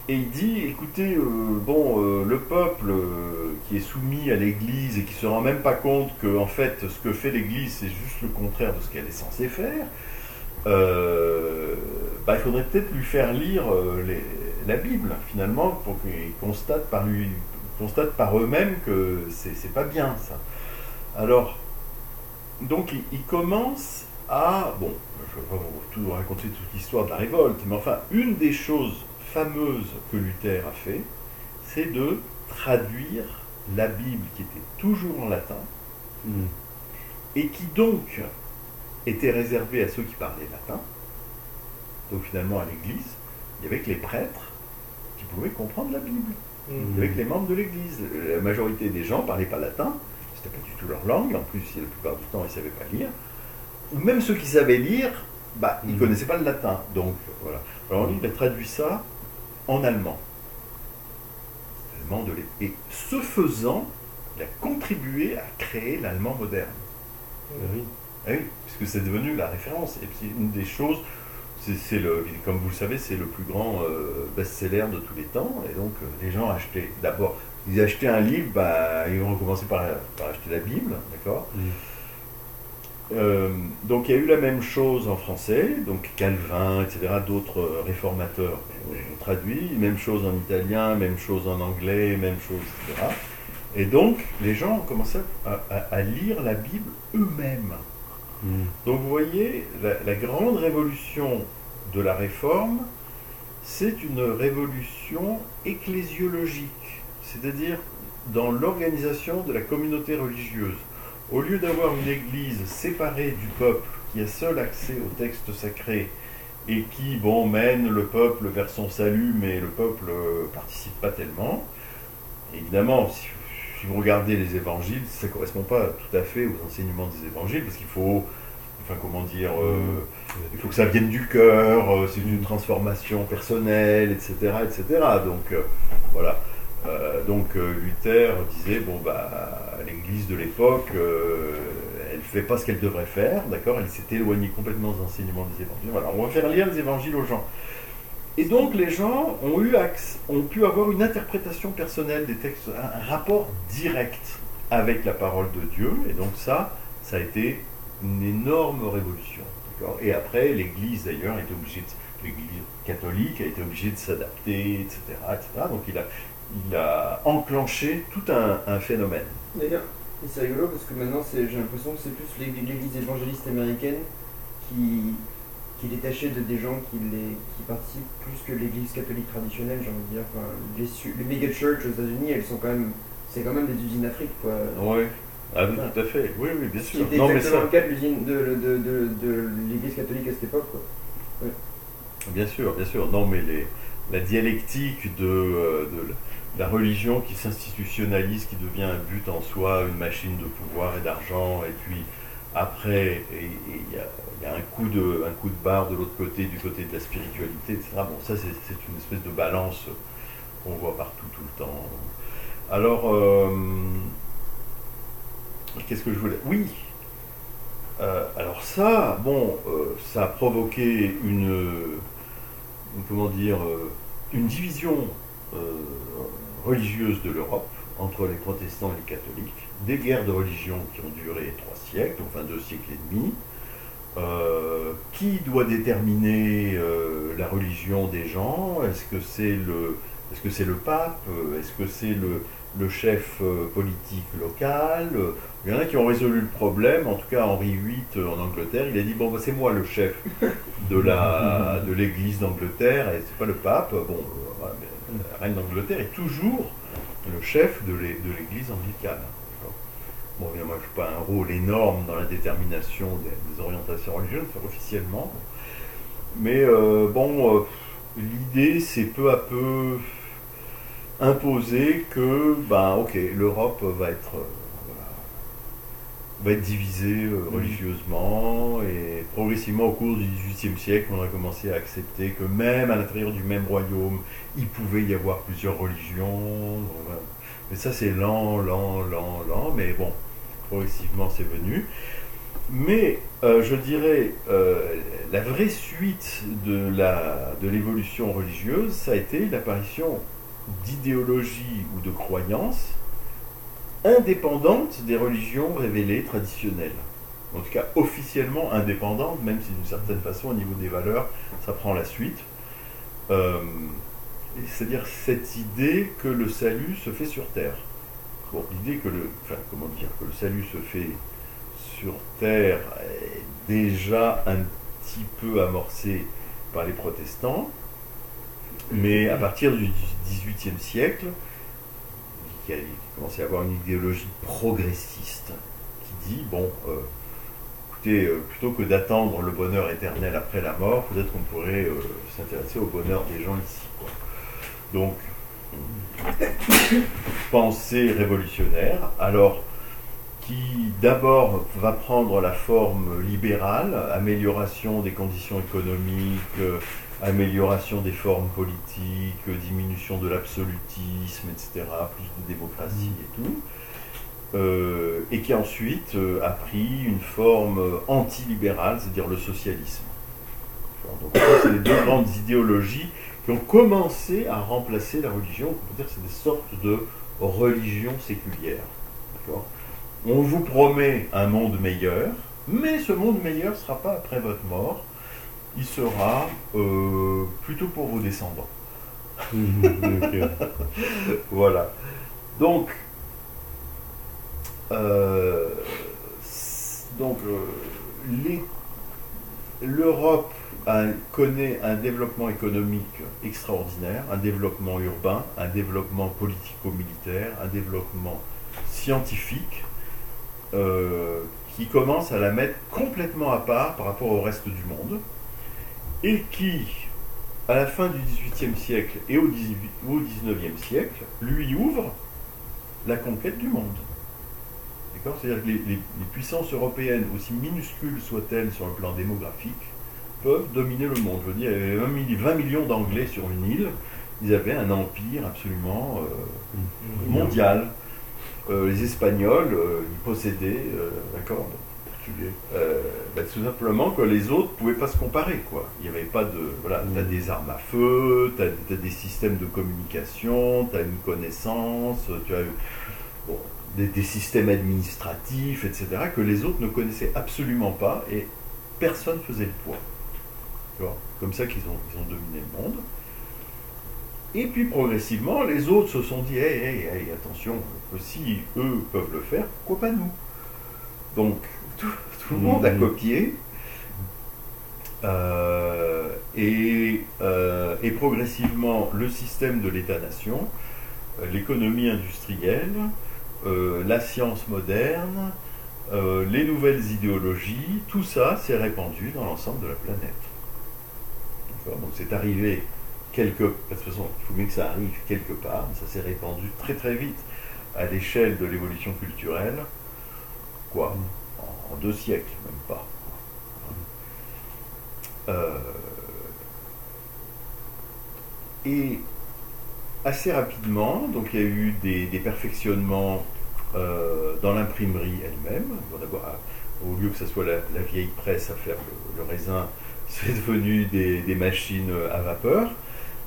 B: et il dit écoutez, le peuple qui est soumis à l'Église et qui se rend même pas compte que en fait ce que fait l'Église c'est juste le contraire de ce qu'elle est censée faire, il faudrait peut-être lui faire lire la Bible finalement pour qu'ils constatent par eux-mêmes que c'est pas bien ça. Alors, donc il commence à... Bon, je ne vais pas vous raconter toute l'histoire de la révolte, mais enfin, une des choses fameuses que Luther a fait, c'est de traduire la Bible qui était toujours en latin, et qui donc était réservée à ceux qui parlaient latin. Donc finalement, à l'Église, il n'y avait que les prêtres qui pouvaient comprendre la Bible. Il n'y avait que les membres de l'Église. La majorité des gens ne parlaient pas latin. C'était pas du tout leur langue, en plus la plupart du temps ils ne savaient pas lire, ou même ceux qui savaient lire, ils ne connaissaient pas le latin, donc voilà. Alors lui il a traduit ça, en allemand. Et ce faisant, il a contribué à créer l'allemand moderne.
C: Oui.
B: Ah oui, puisque c'est devenu la référence. Et puis une des choses, comme vous le savez, c'est le plus grand best-seller de tous les temps. Et donc les gens achetaient d'abord, ils achetaient un livre, ils vont commencer par acheter la Bible, d'accord. Donc il y a eu la même chose en français, donc Calvin, etc., d'autres réformateurs ont traduit, même chose en italien, même chose en anglais, même chose, etc. Et donc les gens ont commencé à lire la Bible eux-mêmes. Donc vous voyez, la grande révolution de la Réforme, c'est une révolution ecclésiologique, c'est-à-dire dans l'organisation de la communauté religieuse. Au lieu d'avoir une église séparée du peuple, qui a seul accès au texte sacré, et qui, mène le peuple vers son salut, mais le peuple ne participe pas tellement, évidemment, si vous regardez les évangiles, ça ne correspond pas tout à fait aux enseignements des évangiles, parce qu'il faut, il faut que ça vienne du cœur, c'est une transformation personnelle, etc. etc. Donc, voilà. Donc Luther disait, l'église de l'époque, elle ne fait pas ce qu'elle devrait faire, d'accord. Elle s'est éloignée complètement des enseignements des évangiles. Voilà, on va faire lire les évangiles aux gens. Et donc les gens ont pu avoir une interprétation personnelle des textes, un rapport direct avec la parole de Dieu, et donc ça a été une énorme révolution. Et après, l'Église d'ailleurs l'Église catholique a été obligée de s'adapter, etc., etc. Donc il a enclenché tout un phénomène.
A: D'ailleurs, c'est rigolo parce que maintenant j'ai l'impression que c'est plus l'Église évangéliste américaine qui est détachée des gens qui participent plus que l'Église catholique traditionnelle, j'ai envie de dire. Enfin, les mega church aux États-Unis, c'est quand même des usines d'Afrique, quoi.
B: Oui. Ah oui, tout à fait. Oui, bien sûr.
A: C'était exactement le cas de l'usine de l'Église catholique à cette époque, quoi. Ouais.
B: Bien sûr. Non, mais la dialectique de la religion qui s'institutionnalise, qui devient un but en soi, une machine de pouvoir et d'argent, et puis après, il y a un coup de barre de l'autre côté, du côté de la spiritualité, etc. Bon, ça c'est une espèce de balance qu'on voit partout tout le temps. Alors, qu'est-ce que je voulais... Oui. Alors ça, ça a provoqué une division religieuse de l'Europe entre les protestants et les catholiques, des guerres de religion qui ont duré 3 siècles, enfin 2 siècles et demi. Qui doit déterminer la religion des gens? Est-ce que c'est le pape? Est-ce que c'est le chef politique local? Il y en a qui ont résolu le problème. En tout cas, Henri VIII en Angleterre, il a dit c'est moi le chef de l'église d'Angleterre et c'est pas le pape. Mais la reine d'Angleterre est toujours le chef de l'église anglicane. Bon, évidemment, je ne joue pas un rôle énorme dans la détermination des orientations religieuses, officiellement. Mais l'idée, c'est peu à peu imposé que, l'Europe va être divisée religieusement, et progressivement, au cours du XVIIIe siècle, on a commencé à accepter que même à l'intérieur du même royaume, il pouvait y avoir plusieurs religions. Voilà. Mais ça, c'est lent, mais bon, progressivement, c'est venu. Mais je dirais, la vraie suite de l'évolution religieuse, ça a été l'apparition d'idéologies ou de croyances indépendantes des religions révélées traditionnelles. En tout cas, officiellement indépendantes, même si d'une certaine façon, au niveau des valeurs, ça prend la suite. C'est-à-dire cette idée que le salut se fait sur terre. Bon, l'idée que le salut se fait sur terre est déjà un petit peu amorcée par les protestants, mais à partir du XVIIIe siècle, il commence à y avoir une idéologie progressiste qui dit écoutez, plutôt que d'attendre le bonheur éternel après la mort, peut-être qu'on pourrait s'intéresser au bonheur des gens ici, quoi. Donc, pensée révolutionnaire, alors qui d'abord va prendre la forme libérale, amélioration des conditions économiques, amélioration des formes politiques, diminution de l'absolutisme, etc., plus de démocratie et tout, et qui ensuite a pris une forme antilibérale, c'est-à-dire le socialisme. Donc c'est les deux grandes idéologies qui ont commencé à remplacer la religion. On peut dire que c'est des sortes de religions séculières. D'accord ? On vous promet un monde meilleur, mais ce monde meilleur ne sera pas après votre mort, il sera plutôt pour vos descendants. Voilà. Donc, l'Europe connaît un développement économique extraordinaire, un développement urbain, un développement politico-militaire, un développement scientifique qui commence à la mettre complètement à part par rapport au reste du monde et qui, à la fin du XVIIIe siècle et au XIXe siècle, lui ouvre la conquête du monde. D'accord ? C'est-à-dire que les puissances européennes, aussi minuscules soient-elles sur le plan démographique, peuvent dominer le monde. Je veux dire, il y avait 20 millions d'Anglais sur une île, ils avaient un empire absolument mondial. Les Espagnols, ils possédaient, d'accord, tout simplement que les autres ne pouvaient pas se comparer, quoi. Il n'y avait pas de... Voilà, tu as des armes à feu, tu as des systèmes de communication, tu as une connaissance, tu as des systèmes administratifs, etc., que les autres ne connaissaient absolument pas et personne ne faisait le poids. Comme ça qu'ils ont dominé le monde. Et puis progressivement, les autres se sont dit hey, attention, si eux peuvent le faire, pourquoi pas nous? Donc tout le monde a copié et progressivement le système de l'État-nation, l'économie industrielle, la science moderne, les nouvelles idéologies, tout ça s'est répandu dans l'ensemble de la planète. Donc c'est arrivé de toute façon, il faut bien que ça arrive quelque part, mais ça s'est répandu très très vite à l'échelle de l'évolution culturelle, en 2 siècles, même pas. Et assez rapidement, donc il y a eu des perfectionnements dans l'imprimerie elle-même. Bon, d'abord, au lieu que ce soit la vieille presse à faire le raisin, c'est devenu des machines à vapeur.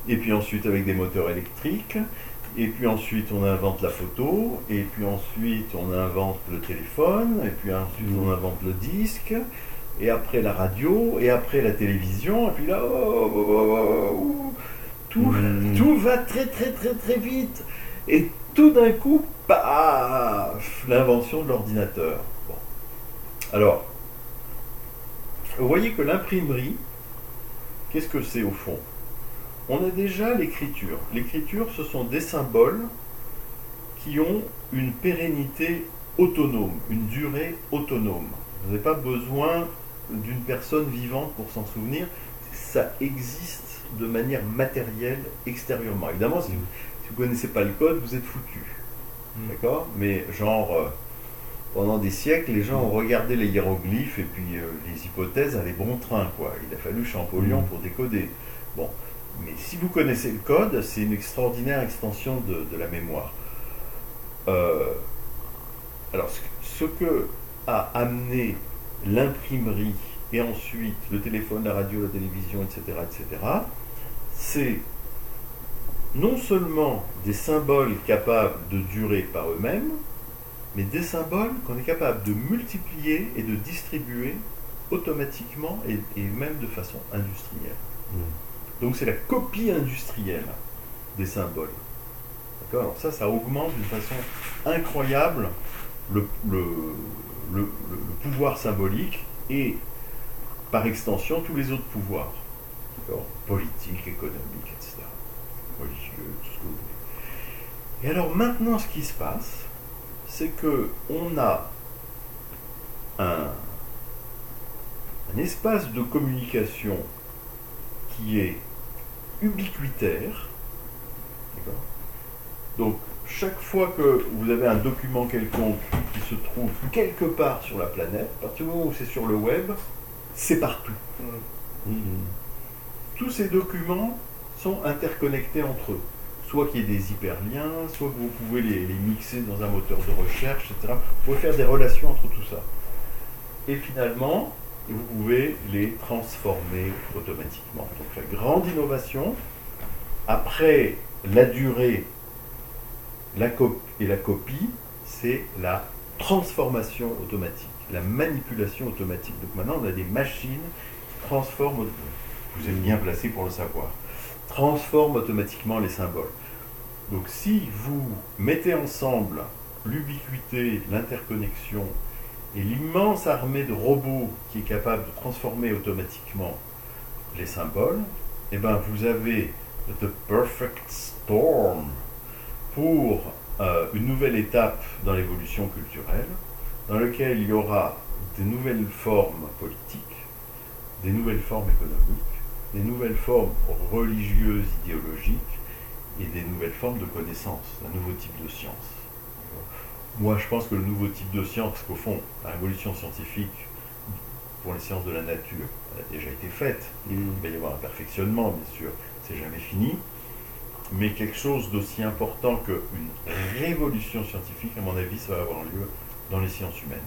B: Et puis ensuite avec des moteurs électriques, et puis ensuite on invente la photo, et puis ensuite on invente le téléphone, et puis ensuite on invente le disque, et après la radio, et après la télévision, et puis là, tout va très très très très vite, et tout d'un coup, paf, l'invention de l'ordinateur. Bon. Alors, vous voyez que l'imprimerie, qu'est-ce que c'est au fond ? On a déjà l'écriture. L'écriture, ce sont des symboles qui ont une pérennité autonome, une durée autonome. Vous n'avez pas besoin d'une personne vivante pour s'en souvenir. Ça existe de manière matérielle extérieurement. Évidemment, si vous ne connaissez pas le code, vous êtes foutu. D'accord ? Mais genre, pendant des siècles, les gens ont regardé les hiéroglyphes et puis les hypothèses allaient bon train, quoi. Il a fallu Champollion pour décoder. Bon. Mais si vous connaissez le code, c'est une extraordinaire extension de la mémoire. Alors, ce que a amené l'imprimerie et ensuite le téléphone, la radio, la télévision, etc., c'est non seulement des symboles capables de durer par eux-mêmes, mais des symboles qu'on est capable de multiplier et de distribuer automatiquement et même de façon industrielle. Donc c'est la copie industrielle des symboles. D'accord ? Alors ça augmente d'une façon incroyable le pouvoir symbolique et par extension tous les autres pouvoirs. D'accord ? Politique, économique, etc. Religieux, tout ce que vous voulez. Et alors maintenant ce qui se passe, c'est qu'on a un espace de communication qui est ubiquitaire. Donc chaque fois que vous avez un document quelconque qui se trouve quelque part sur la planète, à partir du moment où c'est sur le web, c'est partout. Tous ces documents sont interconnectés entre eux. Soit qu'il y ait des hyperliens, soit que vous pouvez les mixer dans un moteur de recherche, etc. Vous pouvez faire des relations entre tout ça. Et finalement, vous pouvez les transformer automatiquement. Donc la grande innovation, après la durée et la copie, c'est la transformation automatique, la manipulation automatique. Donc maintenant, on a des machines qui transforment, vous êtes bien placé pour le savoir, transforment automatiquement les symboles. Donc si vous mettez ensemble l'ubiquité, l'interconnexion et l'immense armée de robots qui est capable de transformer automatiquement les symboles, eh ben vous avez the perfect storm pour une nouvelle étape dans l'évolution culturelle, dans laquelle il y aura des nouvelles formes politiques, des nouvelles formes économiques, des nouvelles formes religieuses, idéologiques, et des nouvelles formes de connaissances, un nouveau type de science. Moi, je pense que le nouveau type de science, parce qu'au fond, la révolution scientifique pour les sciences de la nature, elle a déjà été faite. Il va y avoir un perfectionnement, bien sûr, c'est jamais fini. Mais quelque chose d'aussi important qu'une révolution scientifique, à mon avis, ça va avoir lieu dans les sciences humaines.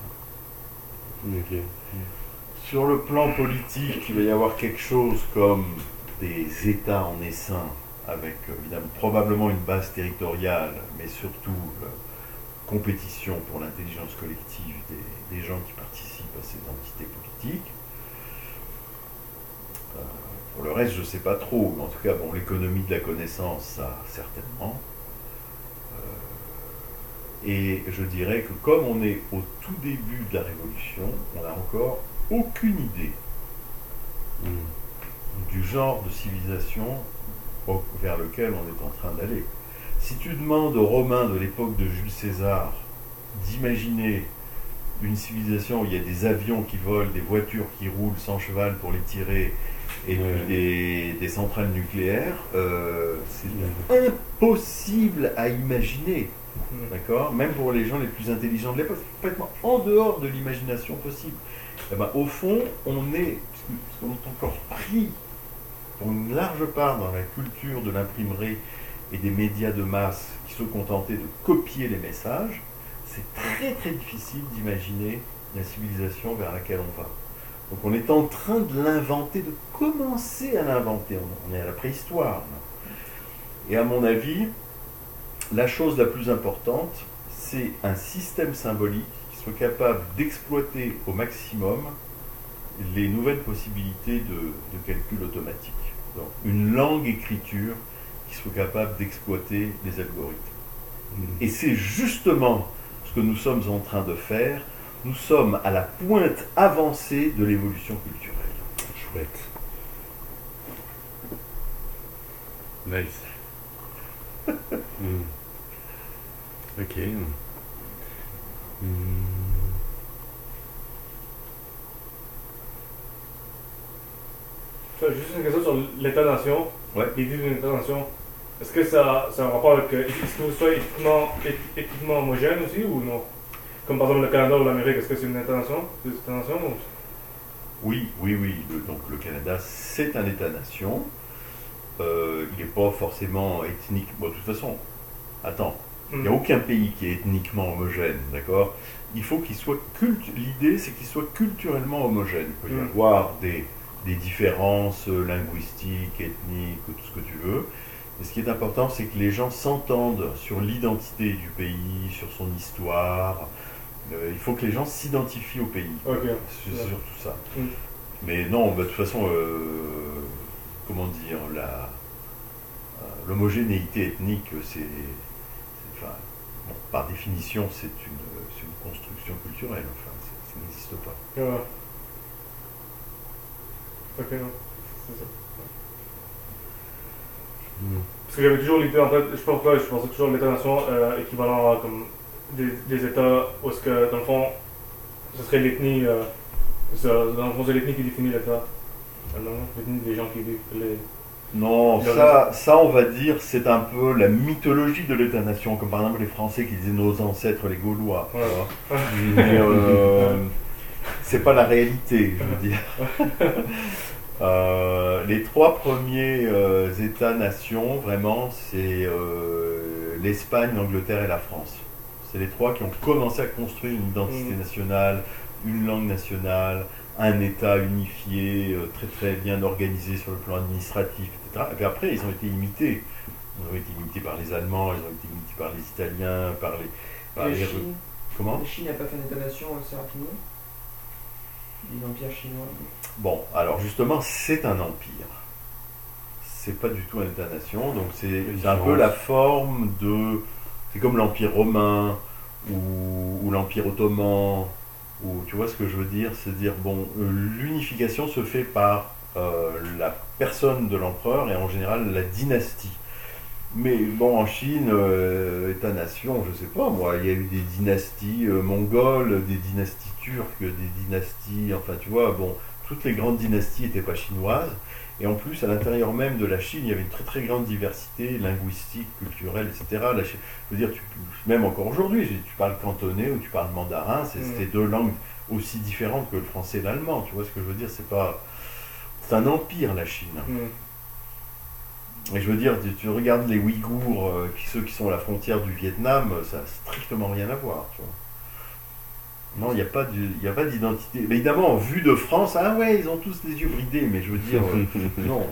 C: Okay.
B: Sur le plan politique, il va y avoir quelque chose comme des États en essaim, avec évidemment probablement une base territoriale, mais surtout compétition pour l'intelligence collective des gens qui participent à ces entités politiques. Pour le reste, je ne sais pas trop, mais en tout cas, bon, l'économie de la connaissance, ça, certainement. Et je dirais que comme on est au tout début de la révolution, on n'a encore aucune idée du genre de civilisation vers lequel on est en train d'aller. Si tu demandes aux Romains de l'époque de Jules César d'imaginer une civilisation où il y a des avions qui volent, des voitures qui roulent sans cheval pour les tirer, et des centrales nucléaires, c'est impossible à imaginer. D'accord ? Même pour les gens les plus intelligents de l'époque, c'est complètement en dehors de l'imagination possible. Et ben, au fond, on est, parce qu'on est encore pris pour une large part dans la culture de l'imprimerie et des médias de masse qui se contentaient de copier les messages, c'est très très difficile d'imaginer la civilisation vers laquelle on va. Donc on est en train de l'inventer, de commencer à l'inventer. On est à la préhistoire. Et à mon avis, la chose la plus importante, c'est un système symbolique qui soit capable d'exploiter au maximum les nouvelles possibilités de calcul automatique. Donc, une langue écriture qui soit capable d'exploiter les algorithmes. Et c'est justement ce que nous sommes en train de faire. Nous sommes à la pointe avancée de l'évolution culturelle.
C: Chouette. Nice. Ok.
D: Juste une question sur l'État-nation.
B: Ouais.
D: L'idée d'une État-nation. Est-ce que ça a un rapport avec. Est-ce que vous soyez éthiquement homogène aussi ou non? Comme par exemple le Canada ou l'Amérique, est-ce que c'est une État-nation?
B: Oui. Donc le Canada, c'est un État-nation. Il n'est pas forcément ethnique. Bon, de toute façon, attends, il n'y a aucun pays qui est ethniquement homogène, d'accord? Il faut qu'il soit L'idée, c'est qu'il soit culturellement homogène. Il peut y avoir des différences linguistiques, ethniques, tout ce que tu veux. Mais ce qui est important, c'est que les gens s'entendent sur l'identité du pays, sur son histoire. Il faut que les gens s'identifient au pays.
D: Okay.
B: C'est surtout ça. Mais non, de toute façon, comment dire, l'homogénéité ethnique, par définition, c'est une construction culturelle. Enfin, ça n'existe pas.
D: Ok, non. C'est ça. Parce que j'avais toujours l'idée, en fait, je pensais toujours l'État-nation équivalent à comme des États où est-ce que, dans le fond, ce serait l'ethnie, dans le fond, c'est l'ethnie qui définit l'État. L'ethnie des gens qui vivent,
B: Non, ça, on va dire, c'est un peu la mythologie de l'État-nation, comme par exemple les Français qui disaient nos ancêtres, les Gaulois. Ouais. Mais c'est pas la réalité, je veux dire. Les 3 premiers États-nations, vraiment, c'est l'Espagne, l'Angleterre et la France. C'est les 3 qui ont commencé à construire une identité nationale, une langue nationale, un État unifié, très très bien organisé sur le plan administratif, etc. Et puis après, ils ont été imités. Ils ont été imités par les Allemands, ils ont été imités par les Italiens, par les
A: Chine.
B: Comment ?
A: La Chine n'a pas fait un État-nation assez rapidement. L'Empire chinois.
B: Bon, alors justement, c'est un empire. C'est pas du tout un État-nation, donc c'est un peu la forme de... C'est comme l'Empire romain, ou l'Empire ottoman, ou tu vois ce que je veux dire, c'est dire, bon, l'unification se fait par la personne de l'empereur et en général la dynastie. Mais bon, en Chine, État-nation, je sais pas moi, il y a eu des dynasties mongoles, des dynasties turques, des dynasties, enfin tu vois, bon, toutes les grandes dynasties n'étaient pas chinoises. Et en plus, à l'intérieur même de la Chine, il y avait une très très grande diversité linguistique, culturelle, etc. Je veux dire, même encore aujourd'hui, tu parles cantonais ou tu parles mandarin, c'est 2 langues aussi différentes que le français et l'allemand. Tu vois ce que je veux dire ? C'est un empire, la Chine. Et je veux dire, tu regardes les Ouïghours, ceux qui sont à la frontière du Vietnam, ça n'a strictement rien à voir. Tu vois. Non, il n'y a pas d'identité. Mais évidemment, vue de France, ah ouais, ils ont tous les yeux bridés, mais je veux dire, non,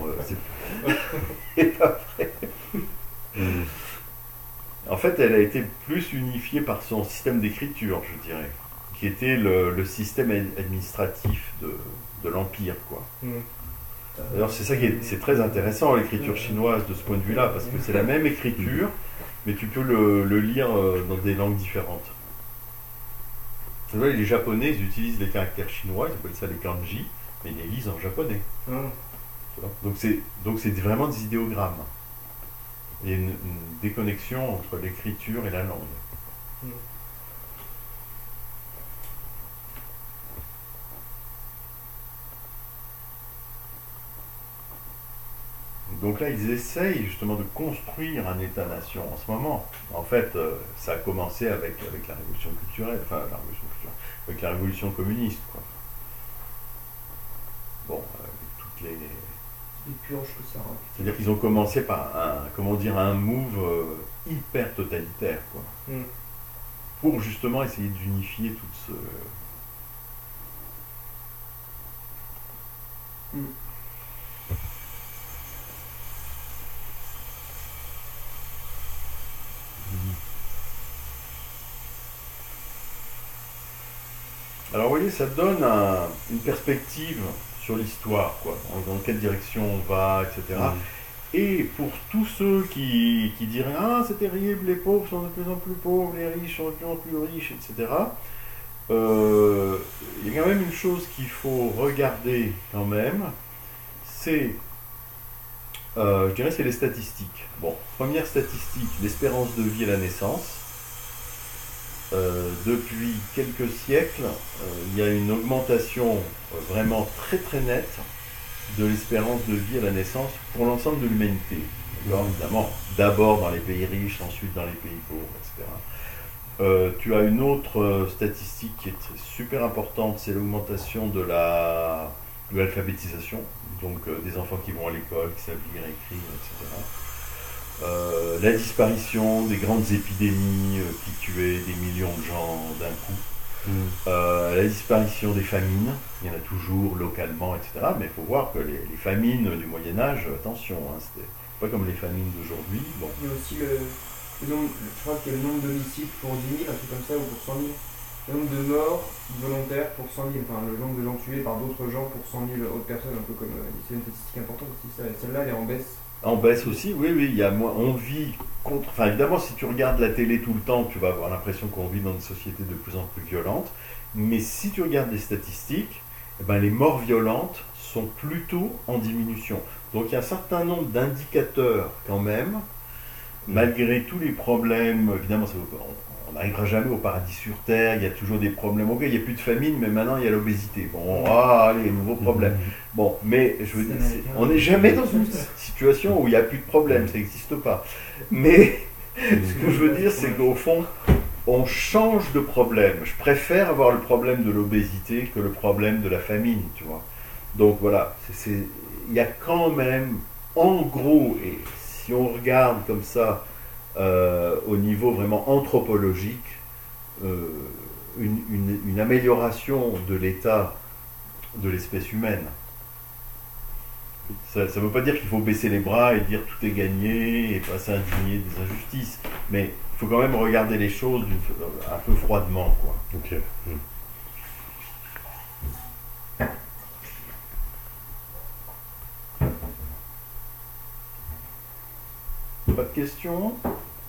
B: c'est pas vrai. En fait, elle a été plus unifiée par son système d'écriture, je dirais, qui était le système administratif de l'Empire, quoi. D'ailleurs, c'est ça qui c'est très intéressant, l'écriture chinoise, de ce point de vue-là, parce que c'est la même écriture, mais tu peux le lire dans des langues différentes. Tu vois, les Japonais, ils utilisent les caractères chinois, ils appellent ça les kanji, mais ils les lisent en japonais. Donc c'est vraiment des idéogrammes. Il y a une déconnexion entre l'écriture et la langue. Donc là, ils essayent justement de construire un État-nation en ce moment. En fait, ça a commencé avec la révolution culturelle, avec la révolution communiste, quoi. Bon, avec toutes
A: les purges que ça rend.
B: C'est-à-dire qu'ils ont commencé par un move hyper totalitaire, quoi. Pour justement essayer d'unifier tout ce... Alors vous voyez, ça donne une perspective sur l'histoire, quoi, dans quelle direction on va, etc. Et pour tous ceux qui diraient « Ah, c'est terrible, les pauvres sont de plus en plus pauvres, les riches sont de plus en plus riches, etc. » Il y a quand même une chose qu'il faut regarder quand même, c'est, je dirais, c'est les statistiques. Bon, première statistique, l'espérance de vie à la naissance. Depuis quelques siècles, il y a une augmentation vraiment très très nette de l'espérance de vie à la naissance pour l'ensemble de l'humanité. Évidemment, d'abord dans les pays riches, ensuite dans les pays pauvres, etc. Tu as une autre statistique qui est super importante, c'est l'augmentation de l'alphabétisation, donc des enfants qui vont à l'école, qui savent lire, écrire, etc. La disparition des grandes épidémies qui tuaient des millions de gens d'un coup, la disparition des famines, il y en a toujours localement, etc. Mais il faut voir que les famines du Moyen-Âge, attention, hein, c'était pas comme les famines d'aujourd'hui. Bon.
A: Il y a aussi le nombre, je crois qu'il y a le nombre d'homicides pour 10 000, un truc comme ça, ou pour 100 000. Le nombre de morts volontaires pour 100 000, enfin le nombre de gens tués par d'autres gens pour 100 000 autres personnes, un peu comme c'est une statistique importante aussi, ça. Et celle-là, elle est en baisse.
B: En baisse aussi, oui, il y a moins, on vit contre... Enfin, évidemment, si tu regardes la télé tout le temps, tu vas avoir l'impression qu'on vit dans une société de plus en plus violente. Mais si tu regardes les statistiques, eh ben, les morts violentes sont plutôt en diminution. Donc il y a un certain nombre d'indicateurs quand même malgré tous les problèmes, évidemment, on n'arrivera jamais au paradis sur Terre, il y a toujours des problèmes. Ok, il n'y a plus de famine, mais maintenant il y a l'obésité. Bon, allez, nouveau problème. Bon, mais je veux dire, on n'est jamais dans une situation où il n'y a plus de problème, ça n'existe pas. Mais ce que je veux dire, c'est qu'au fond, on change de problème. Je préfère avoir le problème de l'obésité que le problème de la famine, tu vois. Donc voilà, il y a quand même, en gros, et si on regarde comme ça, au niveau vraiment anthropologique, une amélioration de l'état de l'espèce humaine. Ça ne veut pas dire qu'il faut baisser les bras et dire tout est gagné et pas s'indigner des injustices, mais il faut quand même regarder les choses un peu froidement, quoi.
C: Ok.
B: Pas de questions?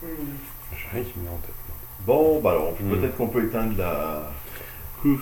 C: J'ai rien qui me vient en tête.
B: Bon, bah alors peut-être qu'on peut éteindre la...
C: Ouf.